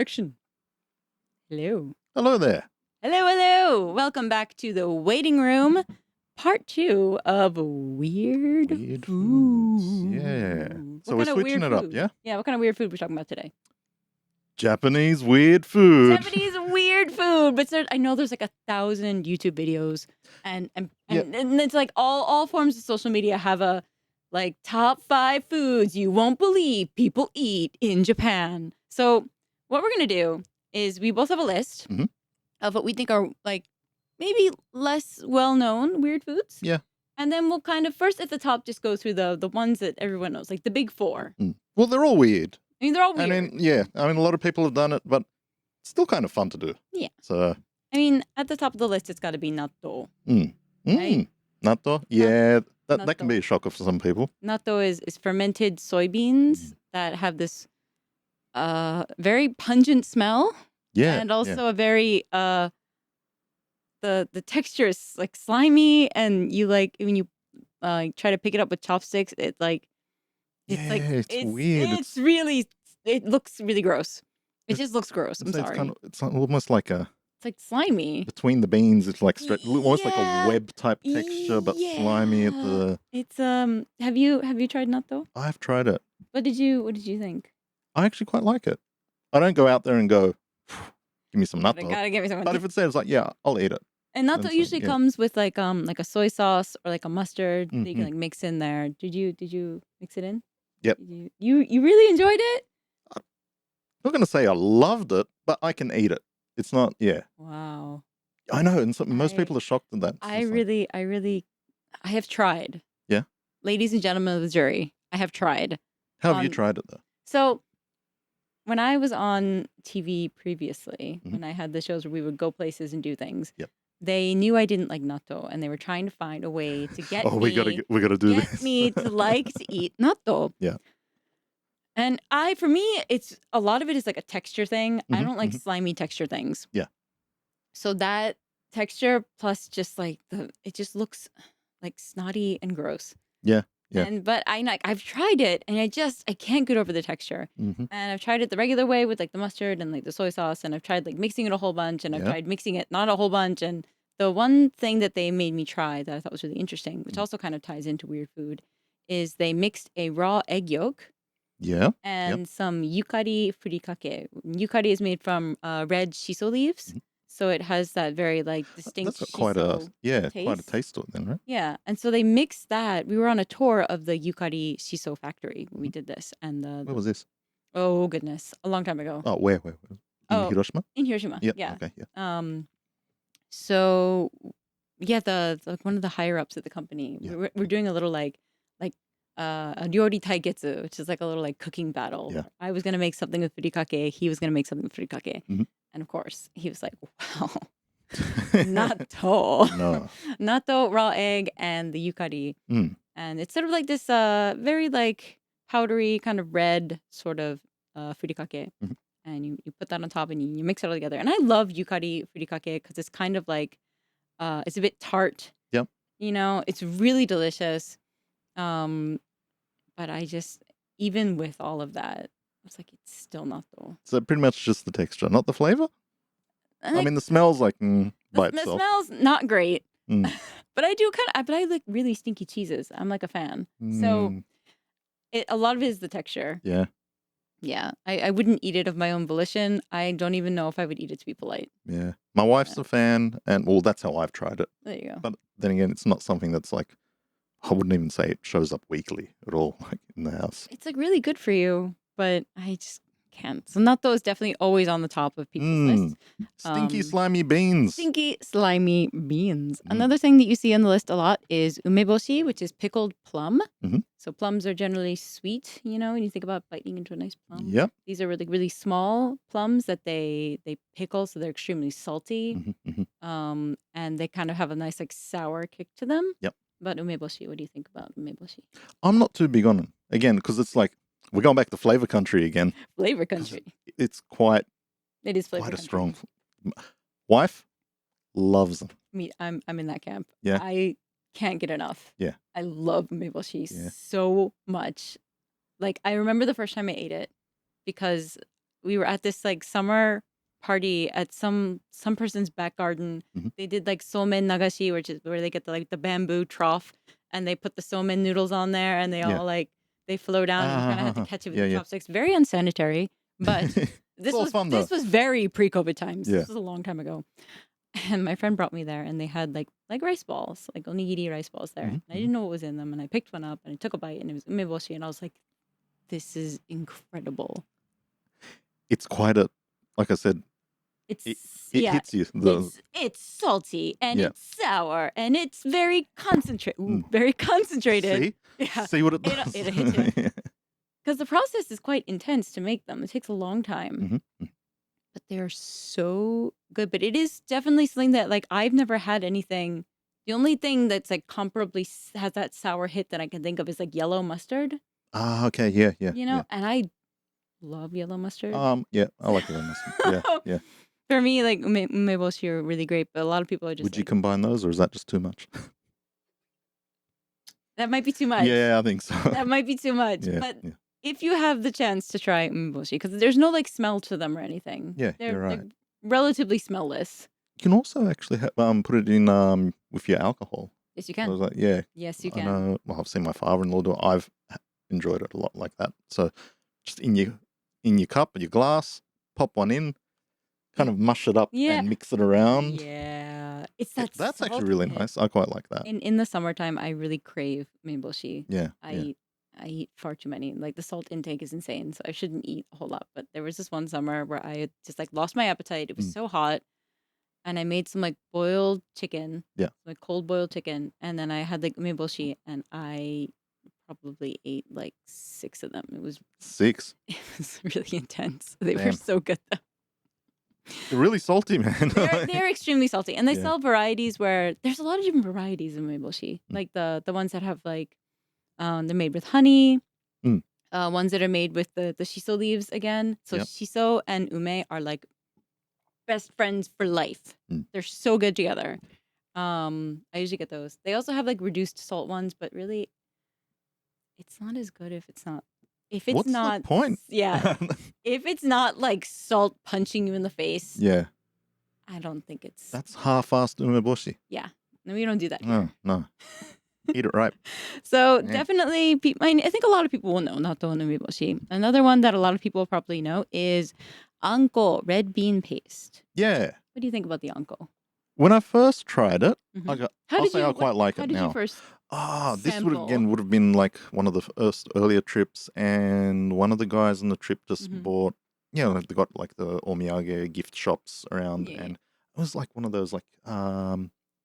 section. Hello. Hello there. Hello. Welcome back to the waiting room, part 2 of Weird Foods. Food. Yeah. What So we're kind of switching weird it up, food? yeah? Yeah, what kind of weird food we're talking about today? Japanese weird food. Japanese weird food. But I know there's like 1,000 YouTube videos and it's like all forms of social media have a like top 5 foods you won't believe people eat in Japan. So what we're going to do is we both have a list Mhm. of what we think are like maybe less well-known weird foods. Yeah. And then we'll kind of first at the top just go through the ones that everyone knows, like the big 4. Well, they're all weird. I mean, they're all weird. I mean, a lot of people have done it, but it's still kind of fun to do. Yeah. So. I mean, at the top of the list, it's got to be nattō. Right? Nattō? Yeah, that can be a shocker for some people. Nattō is fermented soybeans that have this very pungent smell. Yeah. And also a very the texture is like slimy, and you like when you try to pick it up with chopsticks, it's weird. It looks really gross. It just looks gross. I'm sorry. It's almost like It's like slimy. between the beans. It's like almost like a web type texture, but slimy at the. It's Have you tried natto? I've tried it. What did you think? I actually quite like it. I don't go out there and go, give me some natto. Gotta give me some. But if it says like, yeah, I'll eat it. And natto usually comes with like a soy sauce or like a mustard that you can like mix in there. Did you mix it in? Yep. You really enjoyed it? I'm not gonna say I loved it, but I can eat it. It's not, yeah. Wow. I know, and most people are shocked at that. I have tried. Yeah. Ladies and gentlemen of the jury, I have tried. How have you tried it though? So when I was on TV previously, when I had the shows where we would go places and do things, they knew I didn't like natto, and they were trying to find a way to get we gotta do this. me to like to eat natto. Yeah. And for me, it's a lot of it is like a texture thing. I don't like slimy texture things. Yeah. So that texture plus just like it just looks like snotty and gross. Yeah. Yeah. But I've tried it, and I can't get over the texture. And I've tried it the regular way with like the mustard and like the soy sauce, and I've tried like mixing it a whole bunch, and I've tried mixing it not a whole bunch. And the one thing that they made me try that I thought was really interesting, which also kind of ties into weird food, is they mixed a raw egg yolk. Yeah. And some yukari furikake. Yukari is made from red shiso leaves. So it has that very like distinct That's quite taste. quite a taste to it then, right? Yeah. And so they mixed that. We were on a tour of the yukari shiso factory when we did this. And where was this? Oh goodness, a long time ago. Oh, where? In Hiroshima? In Hiroshima. Yep. Yeah. Okay. Yeah. So yeah, the one of the higher ups at the company, we're doing a little like a ryori taigetsu, which is like a little like cooking battle. Yeah. I was gonna make something with furikake. He was gonna make something with furikake. And of course, he was like, "Wow, natto, No. natto, raw egg, and the yukari." And it's sort of like this very like powdery kind of red sort of furikake. And you put that on top and you mix it all together. And I love yukari furikake because it's kind of like it's a bit tart. Yep. You know, it's really delicious. But I just, even with all of that, I was like, it's still natto. So pretty much just the texture, not the flavor? I mean, the smell's like by the itself. smell's not great. But I like really stinky cheeses. I'm like a fan. So a lot of it is the texture. Yeah. Yeah. I wouldn't eat it of my own volition. I don't even know if I would eat it to be polite. Yeah. My wife's a fan, and well, that's how I've tried it. There you go. But then again, it's not something that's like, I wouldn't even say it shows up weekly at all, like in the house. It's like really good for you, but I just can't. So natto is definitely always on the top of people's list. Stinky, slimy beans. Stinky, slimy beans. Another thing that you see on the list a lot is umeboshi, which is pickled plum. So plums are generally sweet, you know, when you think about biting into a nice plum. Yep. These are really, really small plums that they pickle, so they're extremely salty. And they kind of have a nice like sour kick to them. Yep. But umeboshi, what do you think about umeboshi? I'm not too big on it. Again, because it's like, we're going back to flavor country again. Flavor country. It's quite... It is flavor quite country. a strong... Wife loves them. Me, I'm in that camp. Yeah. I can't get enough. Yeah. I love umeboshi so much. Like, I remember the first time I ate it because we were at this like summer party at some person's back garden. They did like ᴏᴜᴛ which is where they get the bamboo trough and they put the ᴏᴜᴛ noodles on there and they all like they flow down and you kind of have to catch it with your chopsticks. Very unsanitary, but this was very pre-COVID times. This was a long time ago. And my friend brought me there and they had like rice balls, like onigiri rice balls there. And I didn't know what was in them and I picked one up and I took a bite and it was ūmeboshi and I was like, this is incredible. It's quite like I said, it hits you. It's salty and it's sour and it's very concentrated. Very concentrated. See? See what it does? It hits you. Because the process is quite intense to make them. It takes a long time. But they're so good. But it is definitely something that like I've never had anything. The only thing that's like comparably has that sour hit that I can think of is like yellow mustard. Okay. Yeah. You know, and I love yellow mustard. Yeah, I like yellow mustard. Yeah. For me, like ūmeboshi are really great, but a lot of people are just. Would you combine those, or is that just too much? That might be too much. Yeah, I think so. That might be too much. But if you have the chance to try ūmeboshi, because there's no like smell to them or anything. Yeah, you're right. They're relatively smellless. You can also actually put it in with your alcohol. Yes, you can. I was like, yeah. Yes, you can. I know, well, I've seen my father-in-law do it. I've enjoyed it a lot like that. So just in your cup or your glass, pop one in, kind of mush it up and mix it around. Yeah. It's that's actually really nice. I quite like that. In the summertime, I really crave ūmeboshi. Yeah. I eat far too many. Like the salt intake is insane, so I shouldn't eat a whole lot. But there was this one summer where I just like lost my appetite. It was so hot. And I made some like boiled chicken. Yeah. Like cold boiled chicken. And then I had like ūmeboshi and I probably ate like 6 of them. It was 6. It was really intense. They were so good though. They're really salty, man. they're extremely salty. And they sell varieties where there's a lot of different varieties of ūmeboshi. Like the ones that have like they're made with honey. Ones that are made with the shiso leaves again. So shiso and ume are like best friends for life. They're so good together. I usually get those. They also have like reduced salt ones, but really it's not as good if it's not What's not the point? Yeah. If it's not like salt punching you in the face. Yeah. I don't think it's That's half-assed ūmeboshi. Yeah. No, we don't do that. No. Eat it right. So definitely, I think a lot of people will know nattō and ūmeboshi. Another one that a lot of people probably know is anko, red bean paste. Yeah. What do you think about the anko? When I first tried it, I quite like it now. How did you first this would have been like one of the first earlier trips, and one of the guys on the trip just bought, they got like the omiyage gift shops around, and it was like one of those like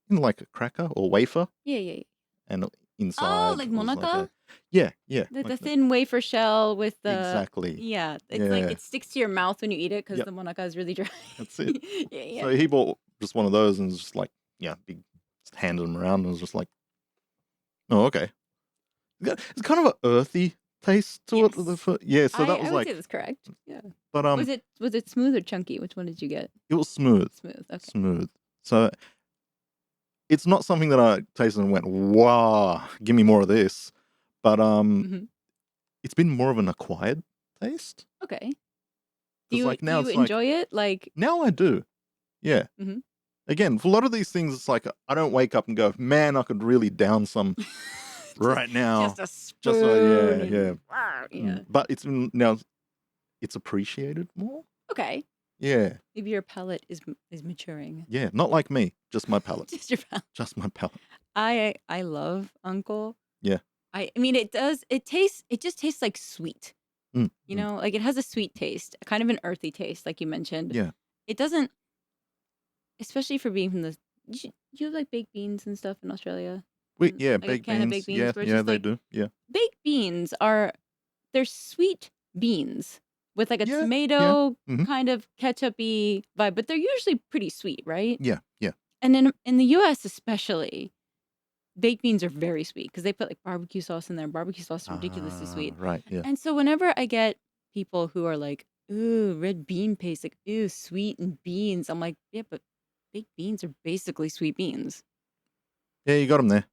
like a cracker or wafer. Yeah. And inside. Oh, like monaka? Yeah. The thin wafer shell with the exactly. Yeah, it's like it sticks to your mouth when you eat it because the monaka is really dry. That's it. Yeah. So he bought just one of those and was just like, big, just handed them around and was just like, oh, okay. It's kind of an earthy taste to it. Yeah, so that was I would like say that's correct. Yeah. But was it smooth or chunky? Which one did you get? It was smooth. Smooth. Okay. Smooth. So it's not something that I tasted and went, wow, give me more of this. But it's been more of an acquired taste. Okay. Do you it's enjoy it? Like now I do. Yeah. Again, for a lot of these things, it's like I don't wake up and go, man, I could really down some right now. Just a spoon. Yeah. But it's now it's appreciated more. Okay. Yeah. Maybe your palate is maturing. Yeah, not like me, just my palate. Just your palate. Just my palate. I love anko. Yeah. I mean it just tastes like sweet. You know, like it has a sweet taste, kind of an earthy taste, like you mentioned. Yeah. It doesn't, especially for being from do you have like baked beans and stuff in Australia? Baked beans. Baked beans. Yeah, they do. Yeah. Baked beans they're sweet beans with like a tomato kind of ketchup-y vibe, but they're usually pretty sweet, right? Yeah. And in the US especially, baked beans are very sweet because they put like barbecue sauce in there. Barbecue sauce is ridiculously sweet. Right, yeah. And so whenever I get people who are like, ooh, red bean paste, like, ooh, sweet and beans, I'm like, yeah, but baked beans are basically sweet beans. Yeah, you got them there.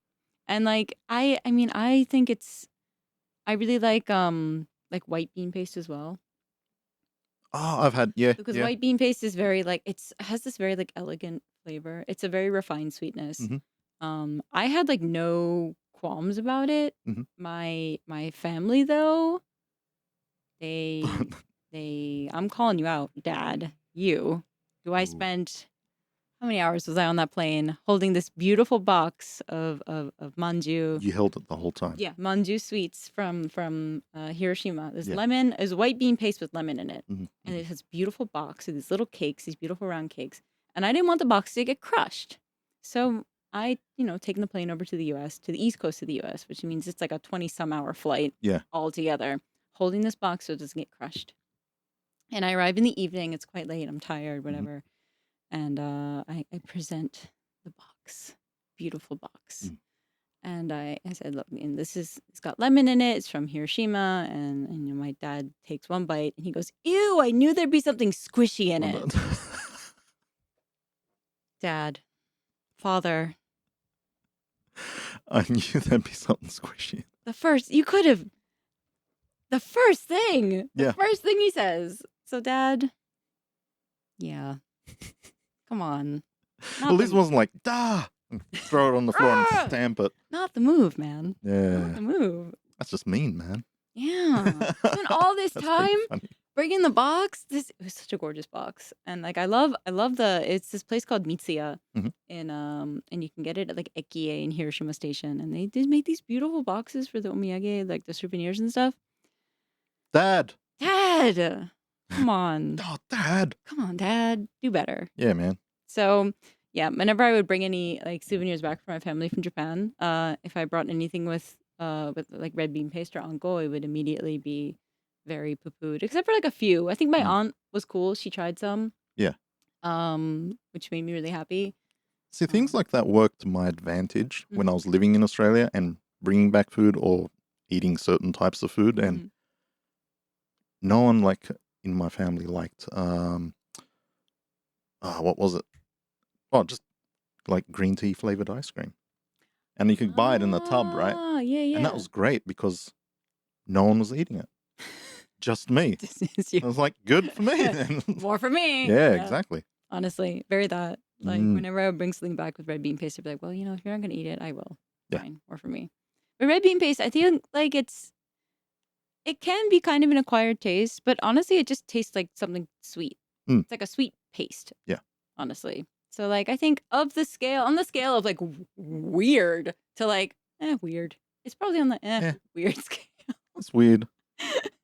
And like, I mean, I think I really like white bean paste as well. I've had, yeah, Because yeah. white bean paste is very like has this very like elegant flavor. It's a very refined sweetness. hmm I had like no qualms about it. hmm My family though, they I'm calling you out, Dad. You. Do I Ooh, spend how many hours was I on that plane holding this beautiful box of manju? you held it the whole time. Yeah, manju sweets from Hiroshima. This Yeah. lemon is white bean paste with lemon in it, hmm and it has beautiful box of these little cakes, these beautiful round cakes. And I didn't want the box to get crushed, so I, taken the plane over to the U.S. to the east coast of the U.S., which means it's like a 20-some-hour flight Yeah. altogether, holding this box so it doesn't get crushed. And I arrive in the evening. It's quite late. I'm tired, hmm whatever. And I present the box, beautiful box. Mm. And I said, look, and it's got lemon in it. It's from Hiroshima. And my dad takes one bite and he goes, ew, I knew there'd be something squishy in it. Dad, father, I knew there'd be something squishy. the first thing he says. So Dad, yeah, come on. Well, this wasn't like, "Dah!" and throw it on the floor and stamp it. Not the move, man. Yeah. Not the move. That's just mean, man. Yeah. Spent all this That's time pretty funny. bringing the box. It was such a gorgeous box. And like I love it's this place called Mitsuya Mhm. and you can get it at like Ekie in Hiroshima Station. And they did make these beautiful boxes for the omiyage, like the souvenirs and stuff. Dad! Dad! Come on. Oh, Dad! Come on, Dad. Do better. Yeah, man. So yeah, whenever I would bring any like souvenirs back from my family from Japan, if I brought anything with like red bean paste or anko, it would immediately be very poo-pooed. Except for like a few. I think my Mm. aunt was cool. She tried some. Yeah. Which made me really happy. See, things like that worked to my advantage when I Mhm. was living in Australia and bringing back food or eating certain types of food. And Mhm. no one like in my family liked, what was it? Oh, just like green tea flavored ice cream. And you could buy it in a tub, right? Ah, yeah, And that yeah. was great because no one was eating it. Just me. This is you. I was like, good for me then. More for me. Yeah, exactly. Honestly, very that. Like Mm. whenever I would bring something back with red bean paste, I'd be like, well, if you're not gonna eat it, I will. Yeah. Fine, more for me. But red bean paste, I think like it can be kind of an acquired taste, but honestly, it just tastes like something sweet. Mm. It's like a sweet paste. Yeah. Honestly. So like I think on the scale of like weird to like weird. It's probably on the weird scale. It's weird.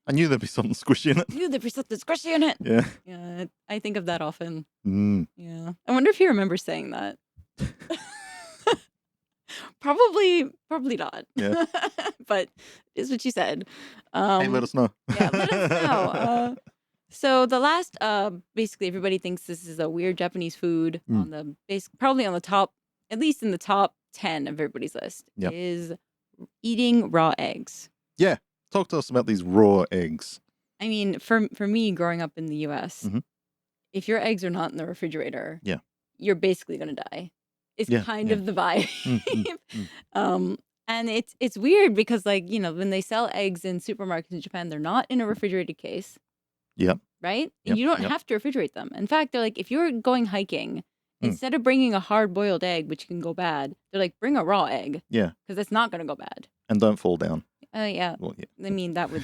I knew there'd be something squishy in it. Ew, there'd be something squishy in it. Yeah. Yeah, I think of that often. Mm. Yeah. I wonder if he remembers saying that. Probably not. Yeah. But it's what you said. Hey, let us know. Yeah, let us know. So the last, basically everybody thinks this is a weird Japanese food on the probably on the top, at least in the top 10 of everybody's list, Yep. is eating raw eggs. Yeah. Talk to us about these raw eggs. I mean, for me, growing up in the U.S., Mhm. if your eggs are not in the refrigerator, Yeah. you're basically gonna die. It's Yeah, kind yeah. of the vibe. Mm. And it's weird because like when they sell eggs in supermarkets in Japan, they're not in a refrigerated case. Yep. Right? Yep, And you don't yep. have to refrigerate them. In fact, they're like, if you're going hiking, Mm. instead of bringing a hard-boiled egg, which can go bad, they're like, bring a raw egg. Yeah. Because it's not going to go bad. And don't fall down. Yeah. Well, yeah. I mean, that would...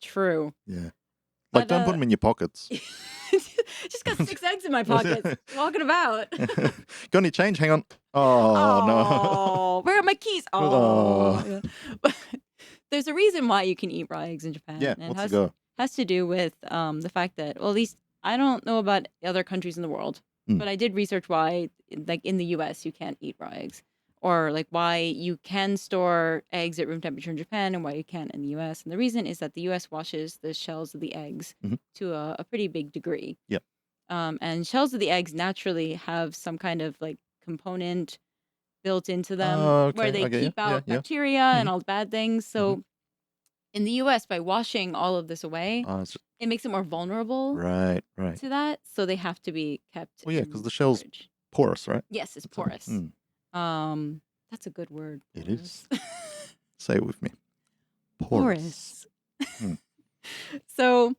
true. Yeah. Like, But, don't put them in your pockets. just got 6 eggs in my pockets, walking about. Got any change? Hang on. Oh, no. Oh, where are my keys? Oh. Yeah. But there's a reason why you can eat raw eggs in Japan. Yeah, And what's the go? has to do with the fact that, well, at least I don't know about other countries in the world, but I did research why, like in the U.S., you can't eat raw eggs, or like why you can store eggs at room temperature in Japan and why you can't in the U.S. And the reason is that the U.S. washes the shells of the eggs to a pretty big degree. Yep. And shells of the eggs naturally have some kind of like component built into them where they keep out bacteria and all the bad things. So in the U.S., by washing all of this away, it makes it more vulnerable to that. So they have to be kept. Well, yeah, because the shell's fridge. porous, right? Yes, it's porous. That's a good word. It is. Say it with me. Porous. So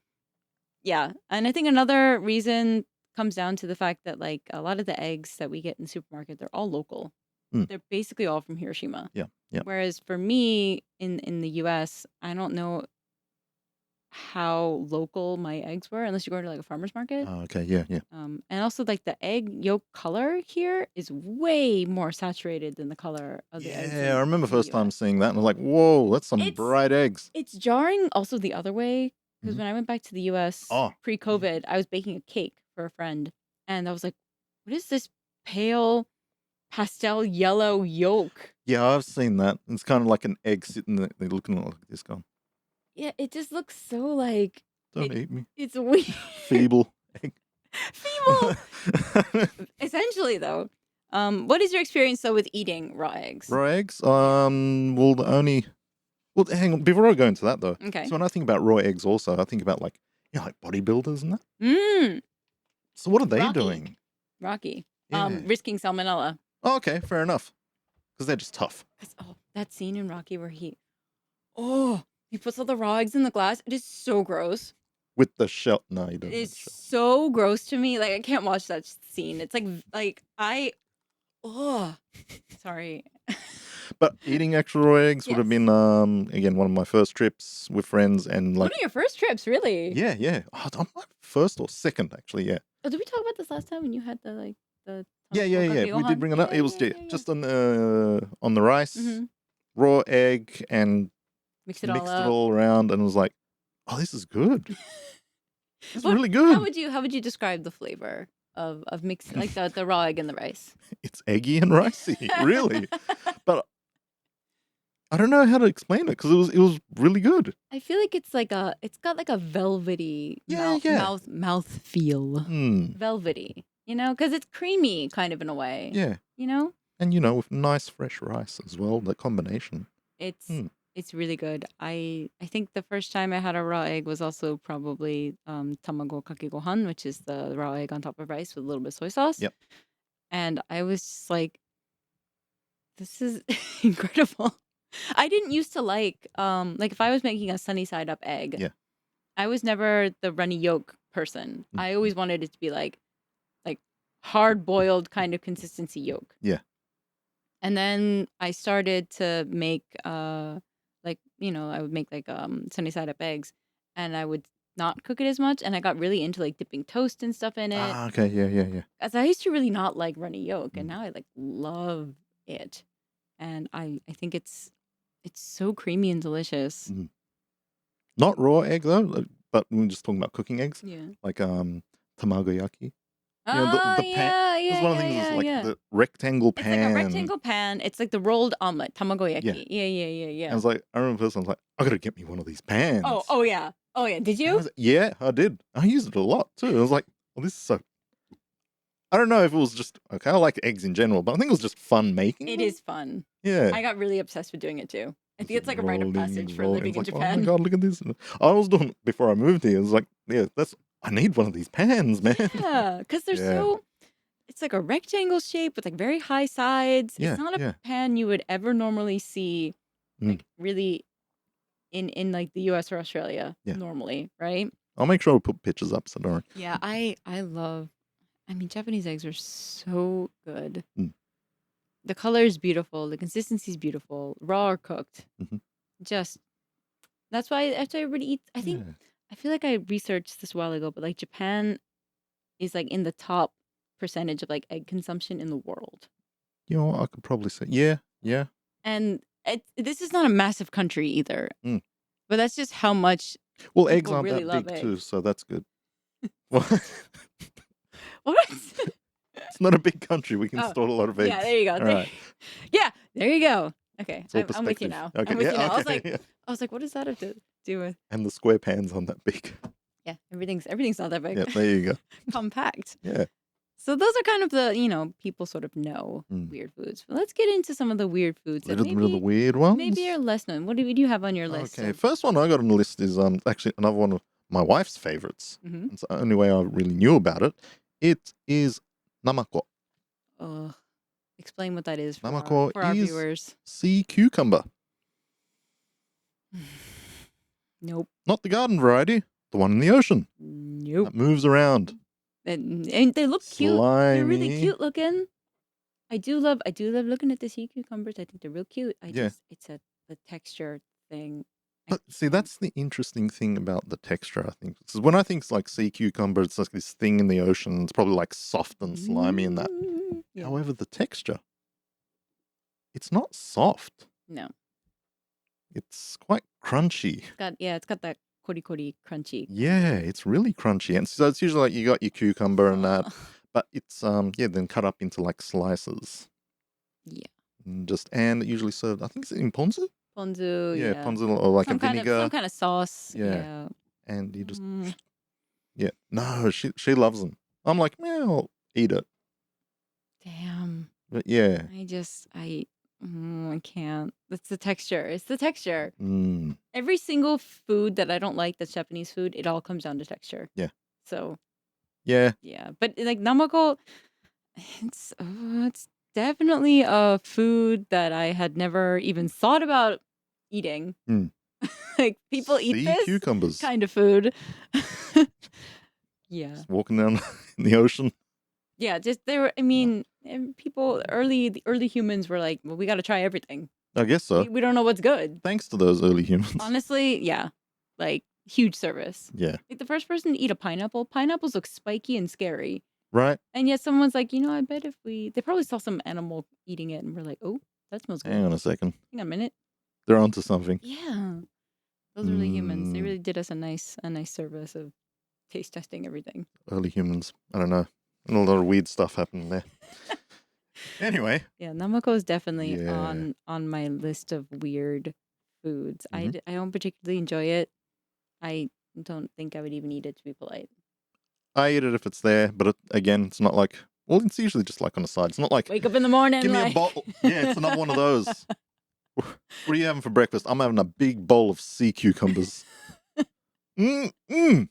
Yeah. And I think another reason comes down to the fact that like a lot of the eggs that we get in the supermarket, they're all local. Mm. They're basically all from Hiroshima. Yeah, yeah. Whereas for me in the US, I don't know how local my eggs were unless you go to like a farmer's market. Oh, okay, yeah, yeah. And also like the egg yolk color here is way more saturated than the color of the eggs Yeah, I remember in the first time US. seeing that, and I was like, "Whoa, that's some It's bright eggs." it's jarring also the other way because Mhm. when I went back to the US Oh, yeah. pre-COVID, I was baking a cake for a friend and I was like, what is this pale pastel yellow yolk? Yeah, I've seen that. It's kind of like an egg sitting there, they're looking at it like this, going, Yeah, it just looks so like "Don't eat me, it's weird. feeble egg." Feeble. Essentially though, what is your experience though with eating raw eggs? Raw eggs? Well, hang on. Before I go into that, though, Okay. so when I think about raw eggs, also I think about like like bodybuilders and that. Mm, So what are they Rocky. doing? Rocky. Yeah. Risking salmonella. Oh, okay, fair enough. Because they're just tough. That scene in Rocky where he puts all the raw eggs in the glass. It is so gross. With the shell. No, you don't. It have is the shell. so gross to me. Like I can't watch that scene. It's like sorry. But eating actual raw eggs would have Yes. been again one of my first trips with friends, and One like of your first trips, really? yeah. Oh, I'm like first or second actually. Yeah. Oh, did we talk about this last time when you had the Yeah. tamago We did gohan? bring it up. It was Yeah. just on the rice, Mhm. raw egg, and Mix it all mixed it up. all around, and was like, "Oh, this is good. It's What- really good." How would you describe the flavor of mixing like the raw egg and the rice? It's eggy and ricey, really. But I don't know how to explain it because it was really good. I feel like it's got like a velvety Yeah. mouth feel. Mm, Velvety, because it's creamy kind of in a way. yeah, You know? and with nice fresh rice as well. The combination. It's Mm. it's really good. I think the first time I had a raw egg was also probably tamago kake gohan, which is the raw egg on top of rice with a little bit of soy sauce. Yep. And I was just like, this is incredible. I didn't used to like if I was making a sunny side up egg, Yeah. I was never the runny yolk person. Mm. I always wanted it to be like hard boiled kind of consistency yolk. Yeah. And then I started to make I would make sunny side up eggs and I would not cook it as much and I got really into like dipping toast and stuff in it. Ah, okay. Yeah. As I used to really not like runny yolk and Mm. now I like love it. And I think it's so creamy and delicious. Mm. Not raw egg though, but we were just talking about cooking eggs, Yeah. like tamagoyaki. Oh, the pan. That's one of the things. Is like the rectangle It's pan. like a rectangle pan. It's like the rolled omelet, tamagoyaki. Yeah. Yeah. And I was like, I remember first, I was like, I gotta get me one of these pans. Oh yeah. Did And I you? was like, yeah, I did. I used it a lot too. I was like, well, this is so. I don't know if it was just okay. I like eggs in general, but I think it was just fun making. It them. is fun. Yeah. I got really obsessed with doing it too. I think it's like a rite of passage for living in It's like, Japan. oh my god, look at this! I was doing it before I moved here. It was like, yeah, I need one of these pans, man. Yeah, because they're Yeah. it's like a rectangle shape with like very high sides. Yeah, It's not a yeah. pan you would ever normally see like really in like the US or Australia Yeah. normally, right? I'll make sure I put pictures up so don't worry. Yeah, I mean Japanese eggs are so good. Mm. The color is beautiful, the consistency is beautiful, raw or cooked. Mhm. Just that's why everybody eats. I think Yeah. I feel like I researched this a while ago, but like Japan is like in the top percentage of like egg consumption in the world. You know what? I could probably say, yeah. And this is not a massive country either. Mm. But that's just how much Well, eggs people aren't really that love big too, eggs. so that's good. Well, What? it's not a big country. We can Oh, store a lot of eggs. yeah, there you go. All There- right. Yeah, there you go. Okay, It's all I'm with you perspective. now. Okay, I'm with yeah, you now. okay, yeah. I was like, what does that have to do with? And the square pans aren't that big. Yeah, everything's not that big. Yeah, there you go. Compact. Yeah. So those are kind of the people sort of know Mm. weird foods. But let's get into some of the weird foods that Little bit of the weird ones. maybe are less known. What do you have on your list? Okay, first one I got on the list is actually another one of my wife's favorites. Mm-hmm. It's the only way I really knew about it. It is namako. Explain what that is for Namako our is viewers. sea cucumber. Nope. Not the garden variety. the one in the ocean Nope. that moves around. And they look cute. They're really Slimy. cute looking. I do love looking at the sea cucumbers. I think they're real cute. It's the texture thing. But see, that's the interesting thing about the texture, I think. Because when I think like sea cucumber, it's like this thing in the ocean. It's probably like soft and slimy and that. Yeah. However, the texture, it's not soft. No. It's quite crunchy. It's got that kori crunchy. Yeah, it's really crunchy. And so it's usually like you got your cucumber and that, but it's then cut up into like slices. Yeah. And usually served, I think it's in ponzu? Ponzu, Yeah, ponzu or like a vinegar. Some kind of sauce. Yeah. And you just no, she loves them. I'm like, I'll eat it. Damn. But yeah. I can't. It's the texture. It's the texture. Mm. Every single food that I don't like that's Japanese food, it all comes down to texture. Yeah. So. Yeah. Yeah. But like namako, it's definitely a food that I had never even thought about eating. Like people eat this cucumbers. kind of food. Yeah. Just walking down in the ocean. Yeah, just people the early humans were like, well, we got to try everything. I guess so. We don't know what's good. Thanks to those early humans. Honestly, yeah. Like huge service. Yeah. Like the first person to eat a pineapple, pineapples look spiky and scary. Right. And yet someone's like, I bet if they probably saw some animal eating it and we're like, oh, that smells good. Hang on a second. Hang on a minute. They're onto something. Yeah. Those early humans, they really did us a nice service of taste testing everything. Early humans. I don't know. And a lot of weird stuff happening there. Anyway. Yeah, namako is definitely on my list of weird foods. I don't particularly enjoy it. I don't think I would even eat it, to be polite. I eat it if it's there, but again, it's not like, well, it's usually just like on the side. It's not like, wake up in the morning. Give me a bowl. Yeah, it's another one of those. What are you having for breakfast? I'm having a big bowl of sea cucumbers. Nothing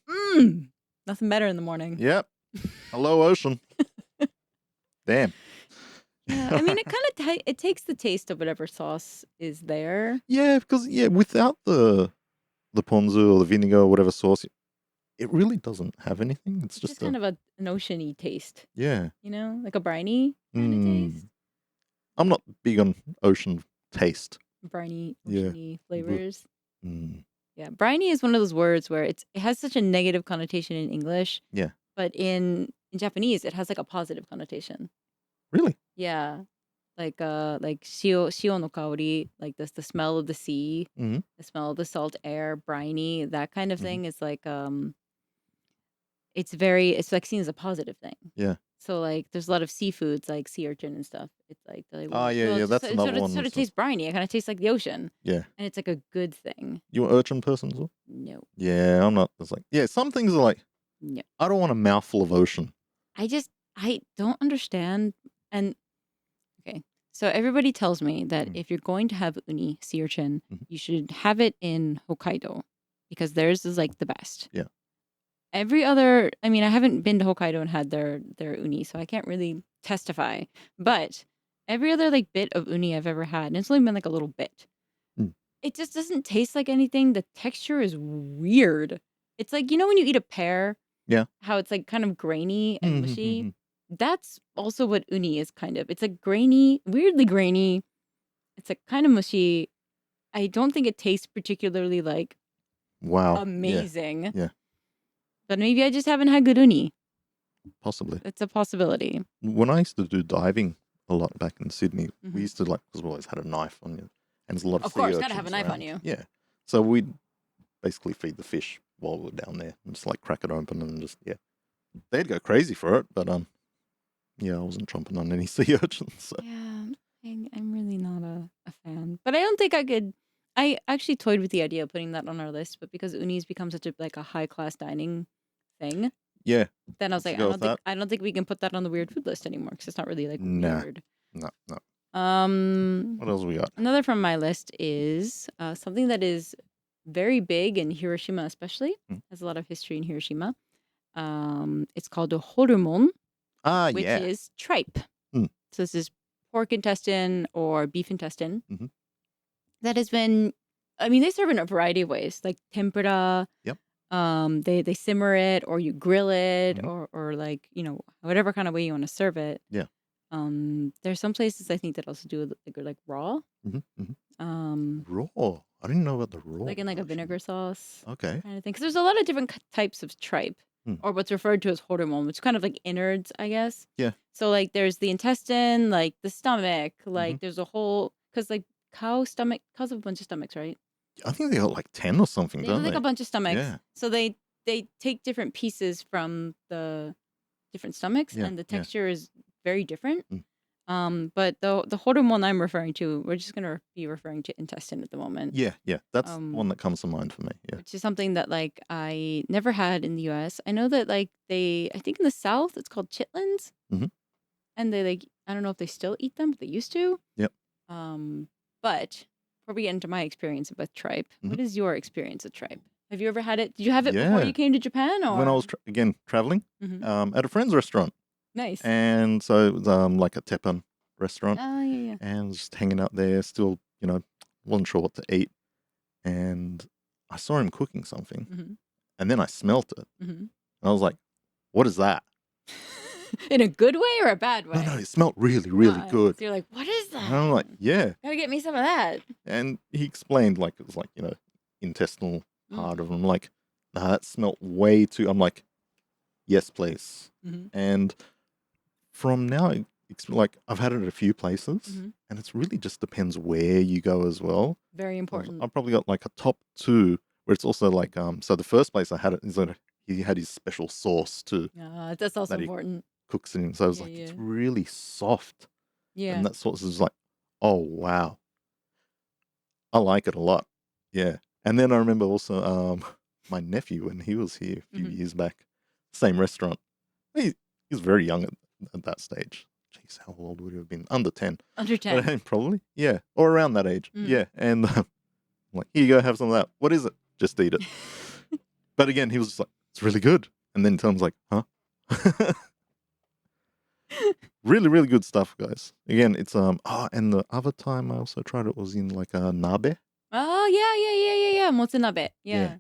better in the morning. Yep. Hello, ocean. Damn. Yeah, I mean, it kind of it takes the taste of whatever sauce is there. Yeah, because without the ponzu or the vinegar or whatever sauce, it really doesn't have anything. It's just kind of an oceany taste. Yeah. Like a briny kind of taste. I'm not big on ocean taste. Briny, oceany flavors. Mm. Yeah, briny is one of those words where it has such a negative connotation in English. Yeah. But in Japanese, it has like a positive connotation. Really? Yeah. Like shio no kaori, like the smell of the sea, the smell of the salt air, briny, that kind of thing is like it's like seen as a positive thing. Yeah. So like there's a lot of seafoods like sea urchin and stuff. It's like that's another one. It sort of tastes briny. It kind of tastes like the ocean. Yeah. And it's like a good thing. You an urchin person as well? No. Yeah, I'm not. It's like some things are like no. I don't want a mouthful of ocean. I don't understand. And okay. So everybody tells me that if you're going to have uni, sea urchin, you should have it in Hokkaido because theirs is like the best. Yeah. Every other, I mean, I haven't been to Hokkaido and had their uni, so I can't really testify. But every other like bit of uni I've ever had, and it's only been like a little bit, it just doesn't taste like anything. The texture is weird. It's like, when you eat a pear, how it's like kind of grainy and mushy. That's also what uni is kind of. It's like grainy, weirdly grainy. It's like kind of mushy. I don't think it tastes particularly like amazing. Yeah. But maybe I just haven't had good uni. Possibly. It's a possibility. When I used to do diving a lot back in Sydney, we used to because we always had a knife on you. And there's a lot of course, gotta have a knife on you. Yeah. So we'd basically feed the fish while we were down there and just like crack it open and just, they'd go crazy for it. But, I wasn't chomping on any sea urchins. So. Yeah, I'm really not a fan. But I don't think I could. I actually toyed with the idea of putting that on our list, but because uni's become such a high class dining thing. Yeah. Then I was like, I don't think we can put that on the weird food list anymore because it's not really weird. No. What else we got? Another from my list is something that is very big in Hiroshima, especially. Has a lot of history in Hiroshima. It's called a horumon. Which is tripe. So this is pork intestine or beef intestine. That has been, they serve in a variety of ways, like tempura. Yep. They simmer it, or you grill it, Hmm. or like, whatever kind of way you want to serve it. Yeah. There's some places I think that also do it like raw. Hmm. Hmm. Um, Raw. I didn't know about the raw like in like a version. vinegar sauce Okay. kind of thing. Because there's a lot of different types of tripe, Hmm. or what's referred to as hormone, which is kind of like innards, I guess. Yeah. So like there's the intestine, like the stomach, Hmm. like there's a whole, because like cows have a bunch of stomachs, right? I think they got like 10 or something, They have don't like a they? bunch of stomachs. Yeah. So they take different pieces from the different stomachs, Yeah. and the Yeah. texture is very different. Mm. But the hormone I'm referring to, we're just gonna be referring to intestine at the moment. Yeah. Yeah. That's Um, one that comes to mind for me. Yeah. which is something that like I never had in the US. I know that like I think in the South it's called chitlins, Hmm. and they like, I don't know if they still eat them, but they used to. Yep. But before we get into my experience with tripe, Hmm. what is your experience with tripe? Have you ever had it? Did you have it before Yeah. you came to Japan, When I or? was again traveling Mhm. at a friend's restaurant, Nice. and so it was like a teppan restaurant, Oh yeah, and just hanging out there, still wasn't sure what to eat, and I saw him cooking something, yeah. and then I smelt it, Hmm. and I was like, "What is that?" In a good way or a bad way? No, it smelled really, really good. So you're like, what is And that? I'm like, "Yeah," Gotta get me some of that. and he explained like it was like intestinal part of Mm. him. I'm like, "Nah, that smelt way too." I'm like, "Yes, please," Hmm. and from now, like I've had it at a few places, Hmm. and it's really just depends where you go as well. Very important. I've probably got like a top two where it's also like so the first place I had it is that he had his special sauce too That's also that he important. cooks in. So it was Yeah, like it's yeah, really soft, yeah. and that sauce is like, oh wow, I like it a lot. Yeah, and then I remember also my nephew when he was here a few Hmm. years back, same restaurant. He was very young at that stage. Jeez, how old would he have been? Under 10. Under 10. Probably. Yeah. Or around that age. Mm. Yeah. And I'm like, here you go, have some of that. What is it? Just eat it. But again, he was just like, it's really good. And then Tom's like, huh? Really, really good stuff, guys. Again, it's and the other time I also tried it was in like a nabe. Oh yeah. Motsunabe. Yeah. Yeah.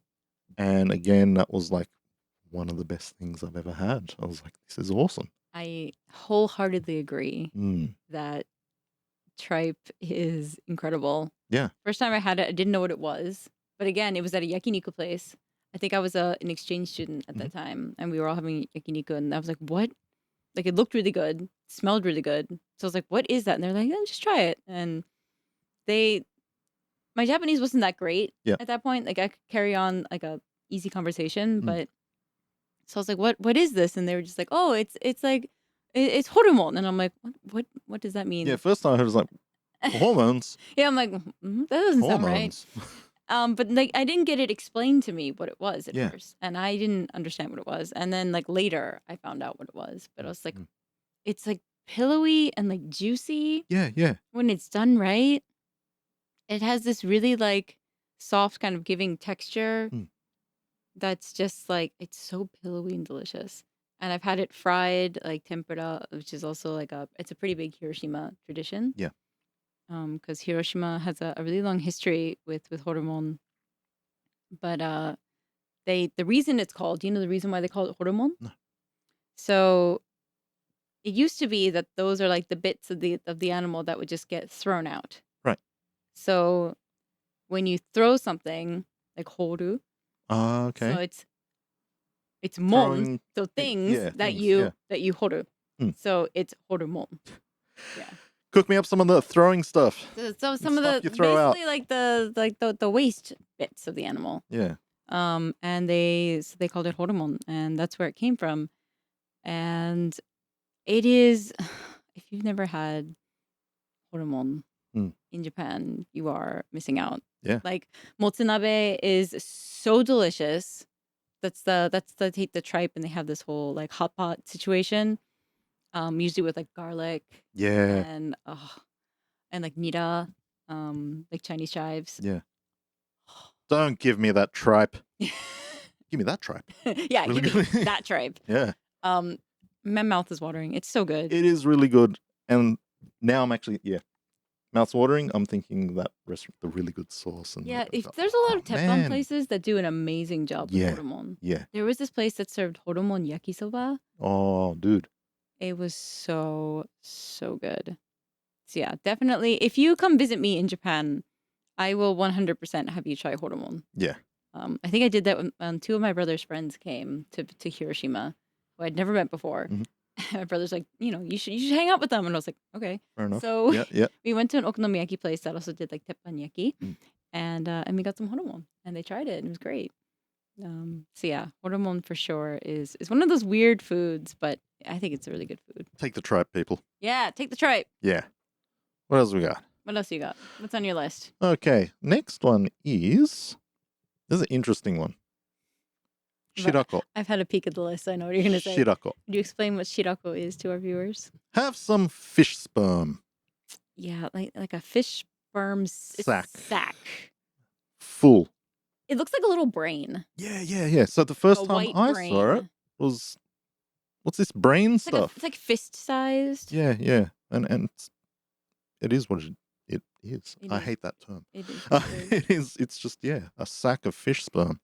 And again, that was like one of the best things I've ever had. I was like, this is awesome. I wholeheartedly agree Mm. that tripe is incredible. Yeah. First time I had it, I didn't know what it was. But again, it was at a yakiniku place. I think I was an exchange student at that time, and we were all having yakiniku, and I was like, what? Like, it looked really good, smelled really good. So I was like, what is that? And they're like, just try it. And my Japanese wasn't that great Yeah. at that point. Like, I could carry on like a easy conversation, Mm. but so I was like, what is this? And they were just like, oh, it's like, it's hormone. And I'm like, what does that mean? Yeah, first time I was like, hormones? Yeah, I'm like, that doesn't sound right. Hormones. But like I didn't get it explained to me what it was at Yeah. first, and I didn't understand what it was. And then like later, I found out what it was. But I was like, Mm. it's like pillowy and like juicy Yeah, yeah. when it's done right. It has this really like soft kind of giving texture Mm. that's just like, it's so pillowy and delicious. And I've had it fried like tempura, which is also like it's a pretty big Hiroshima tradition. Yeah. Because Hiroshima has a really long history with hormone. But the reason it's called, do you know the reason why they call it hormone? No. So it used to be that those are like the bits of the animal that would just get thrown out. Right. So when you throw something like horu, so Okay. it's mon, Throwing so things yeah, that things, you yeah. horu. Mm. So it's hormone. Yeah. Cook me up some of the throwing stuff. So some of Stuff the you throw out. basically like the waste bits of the animal. Yeah. And they called it hormone, and that's where it came from. And it is, if you've never had hormone Mm. in Japan, you are missing out. Yeah. Like motsunabe is so delicious. That's the tripe, and they have this whole like hot pot situation. Usually with like garlic Yeah. and like nira, like Chinese chives. Yeah. Don't give me that tripe. Give me that tripe. Yeah, Really give me good. that tripe. Yeah. My mouth is watering. It's so good. It is really good. And now I'm actually, mouth's watering. I'm thinking that restaurant, the really good sauce. And Yeah, there's a lot of teppan man. places that do an amazing job with Yeah. horomon. Yeah. There was this place that served horomon yakisoba. Oh, dude. It was so good. So yeah, definitely. If you come visit me in Japan, I will 100% have you try horomon. Yeah. I think I did that when two of my brother's friends came to Hiroshima, who I'd never met before. Mhm. My brother's like, you should hang out with them, and I was like, okay. Fair enough. So Yeah. we went to an okonomiyaki place that also did like teppanyaki, Mm. and we got some horomon, and they tried it, and it was great. So yeah, horomon for sure is one of those weird foods, but I think it's a really good food. Take the tripe, people. Yeah, take the tripe. Yeah. What else we got? What else you got? What's on your list? Okay. Next one is... This is an interesting one. Shirako. I've had a peek at the list. I know what you're going to say. Shirako. Could you explain what shirako is to our viewers? Have some fish sperm. Yeah, like a fish sperm Sac. Full. Full. It looks like a little brain. Yeah. So the first A time white I brain. saw it was... What's this brain It's stuff? it's like fist sized. Yeah. And it is what it is. It I is. hate that term. It is. It's just, a sack of fish sperm.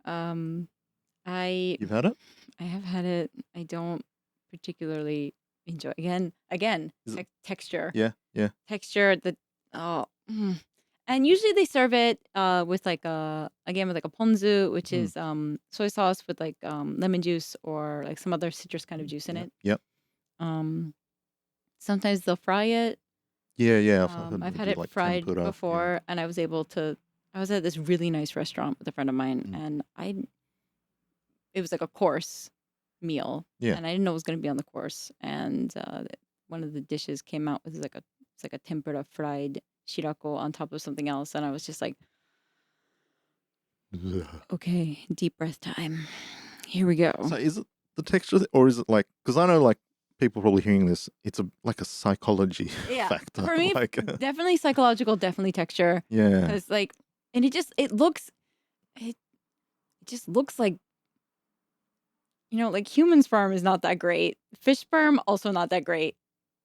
You've had it? I have had it. I don't particularly enjoy. Again, texture. Yeah. Texture that and usually they serve it with like a ponzu, which is soy sauce with like lemon juice or like some other citrus kind of juice in it. Yep. Sometimes they'll fry it. Yeah. I've had it fried tempura, before, and I was at this really nice restaurant with a friend of mine, and it was like a course meal, and I didn't know it was going to be on the course. And one of the dishes came out with it's like a tempura fried shirako on top of something else, and I was just like, okay, deep breath time. Here we go. So is it the texture, or is it like? Because I know like people probably hearing this, it's like a psychology factor. For me, definitely psychological, definitely texture. Yeah. Because and it just looks like, like human sperm is not that great. Fish sperm also not that great.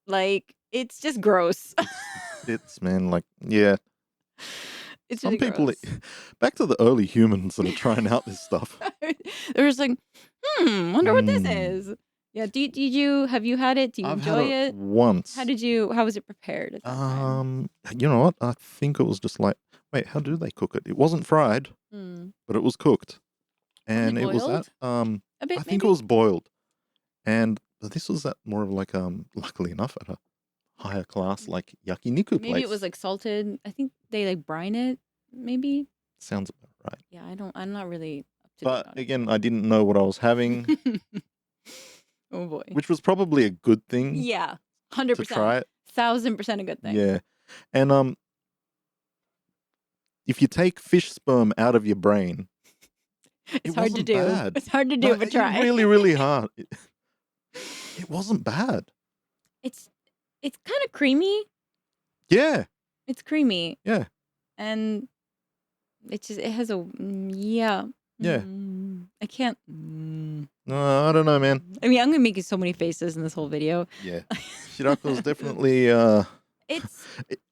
Like, it's just gross. It's like, yeah. It's Some really people, gross. back to the early humans that are trying out this stuff. They're just like, wonder what this is. Yeah, have you had it? Do you enjoy it? Once. How was it prepared at that time? You know what? I think it was just like, wait, how do they cook it? It wasn't fried, but it was cooked. And it was at, a bit, I think it was boiled. And this was at more of like, luckily enough, at a higher class, like yakiniku place. Maybe it was like salted. I think they like brine it, maybe. Sounds about right. Yeah, I'm not really up to date But on it. again, I didn't know what I was having. Oh boy. Which was probably a good thing. Yeah, 100%. To try it. 1000% a good thing. Yeah. And if you take fish sperm out of your brain, it's hard to do. Bad. It's hard to do, but try. It's really, really hard. It wasn't bad. It's kind of creamy. Yeah. It's creamy. Yeah. And it has a yeah. Yeah. I can't. No, I don't know, man. I mean, I'm gonna make so many faces in this whole video. Yeah. Shirako is definitely. I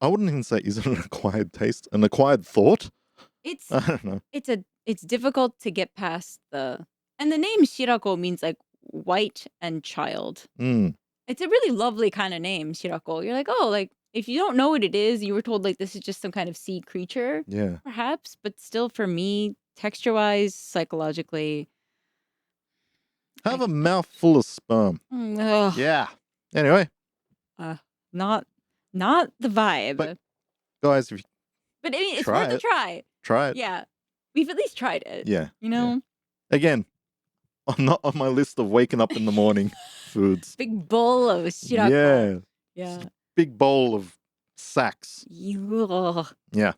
wouldn't even say is it an acquired taste, an acquired thought. I don't know. It's difficult to get past and the name Shirako means like white and child. It's a really lovely kind of name, Shirako. You're like, oh, like if you don't know what it is, you were told like this is just some kind of sea creature. Yeah. Perhaps, but still for me, texture-wise, psychologically. Have a mouthful of sperm. Yeah. Anyway. Not the vibe. But guys, if you I mean, it's worth a try. Try it. Yeah. We've at least tried it. Yeah. You know? Yeah. Again, I'm not on my list of waking up in the morning foods. Big bowl of shirako. Yeah. Big bowl of sacs. Ugh. Yeah.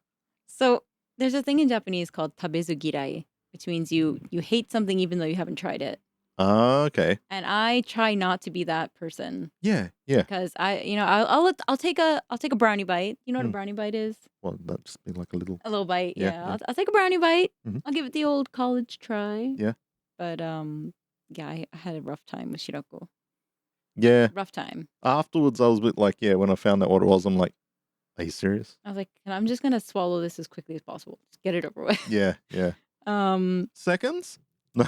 So there's a thing in Japanese called tabezu girai, which means you hate something even though you haven't tried it. Okay. And I try not to be that person. Yeah. Because I'll take a brownie bite. You know what a brownie bite is? Well, that'd just be like a little bite. Yeah. I'll take a brownie bite. Mhm. I'll give it the old college try. Yeah. But I had a rough time with shirako. Yeah. Rough time. Afterwards, I was a bit like, when I found out what it was, I'm like, are you serious? I was like, I'm just gonna swallow this as quickly as possible. Just get it over with. Yeah. Seconds? No.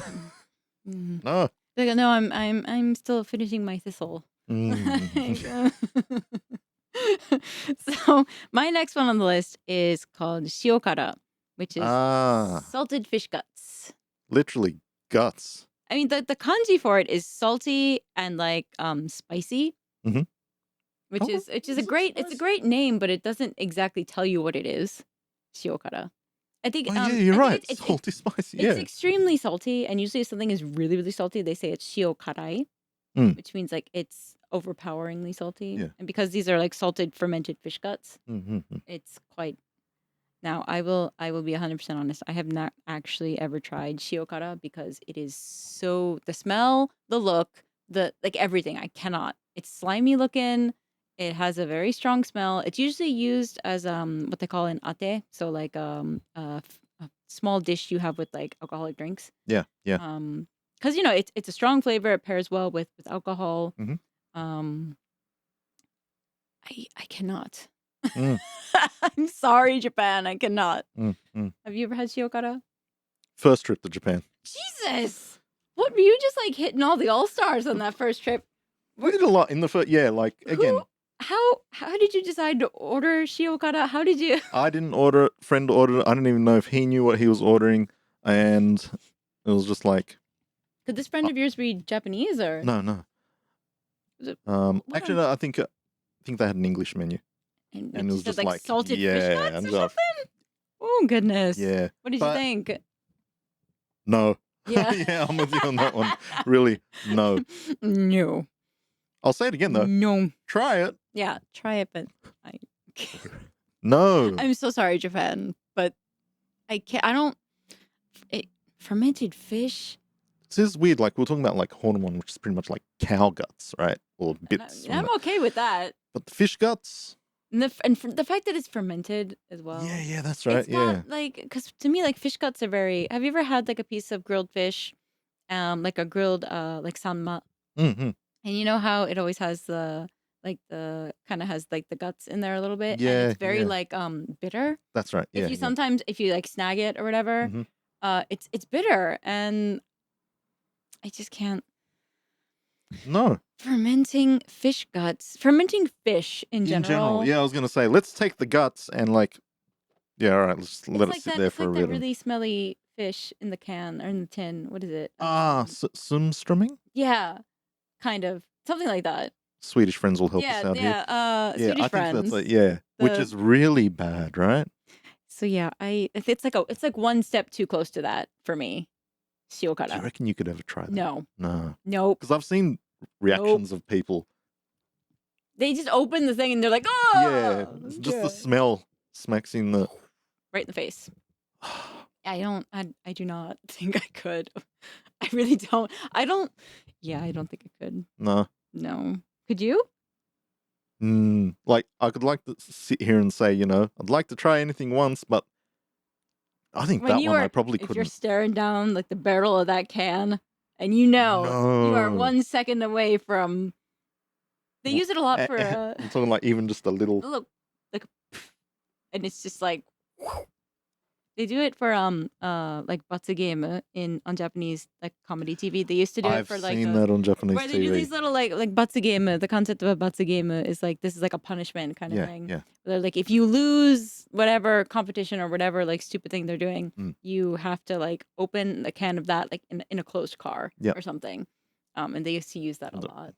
Mm. No. Like, no, I'm still finishing my thistle. So my next one on the list is called ᴏᴏᴅᴅ, which is salted fish guts. Literally guts. I mean, the kanji for it is salty and like spicy, which is a great name, but it doesn't exactly tell you what it is. ᴏᴏᴅᴅ. I think. You're right. It's salty, spicy. It's extremely salty, and usually if something is really, really salty, they say it's 塩辛い, which means like it's overpoweringly salty. Yeah. And because these are like salted fermented fish guts, it's quite. Now I will be 100% honest. I have not actually ever tried ᴏᴏᴅᴅ because it is so the smell, the look, like everything. I cannot. It's slimy looking. It has a very strong smell. It's usually used as what they call an ate, so like a small dish you have with like alcoholic drinks. Yeah. Because it's a strong flavor. It pairs well with alcohol. I cannot. I'm sorry, Japan. I cannot. Have you ever had ᴏᴏᴅᴅ? First trip to Japan. Jesus, what were you just like hitting all the all stars on that first trip? We did a lot in the first. Yeah, like again. How did you decide to order ᴏᴏᴅᴅ? How did you? I didn't order it. Friend ordered it. I didn't even know if he knew what he was ordering, and it was just like. Could this friend of yours be Japanese or? No. Actually, no, I think they had an English menu, and it was just like salted fish guts or something. Oh goodness! Yeah. What did you think? No. Yeah. Yeah, I'm with you on that one. Really, no. No. I'll say it again though. No. Try it. Yeah, try it, but No. I'm so sorry, Japan, but I can't. I don't. Fermented fish. This is weird. Like we're talking about like hormone, which is pretty much like cow guts, right? Or bits. I'm okay with that. But the fish guts. And the fact that it's fermented as well. Yeah, that's right. It's not like, because to me, like fish guts are very. Have you ever had like a piece of grilled fish, like a grilled like sanma? Mm-hmm. And you know how it always has the kind of has like the guts in there a little bit. Yeah, and it's very like bitter. That's right. Yeah. If you like snag it or whatever, it's bitter, and I just can't. No. Fermenting fish guts. Fermenting fish in general. Yeah, I was gonna say let's take the guts and like, yeah, all right, let's let it sit there for a bit. It's like that really smelly fish in the can or in the tin. What is it? ᴍᴜsɪᴛ? Yeah, kind of something like that. Swedish friends will help us out here. Swedish I friends. think that's which is really bad, right? So yeah, it's like one step too close to that for me. ᴏᴏᴅᴅ. Do you reckon you could ever try that? No. Nope. Because I've seen reactions of people. They just open the thing and they're like, oh! Yeah, just the smell smacks in the... Right in the face. I do not think I could. I really don't. I don't think I could. No. Could you? Like, I could like to sit here and say, I'd like to try anything once, but I think I probably couldn't. If you're staring down like the barrel of that can and you are 1 second away from... They use it a lot for... I'm talking like even just a little... Like, and it's just like... They do it for like ʀᴏᴜᴜ on Japanese like comedy TV. They used to do it for like I've seen that on Japanese where they do these little like ʀᴏᴜᴜ. The concept of a ʀᴏᴜᴜ is like this is like a punishment kind of thing. Yeah. They're like if you lose whatever competition or whatever like stupid thing they're doing, you have to like open a can of that like in a closed car or something. And they used to use that a lot.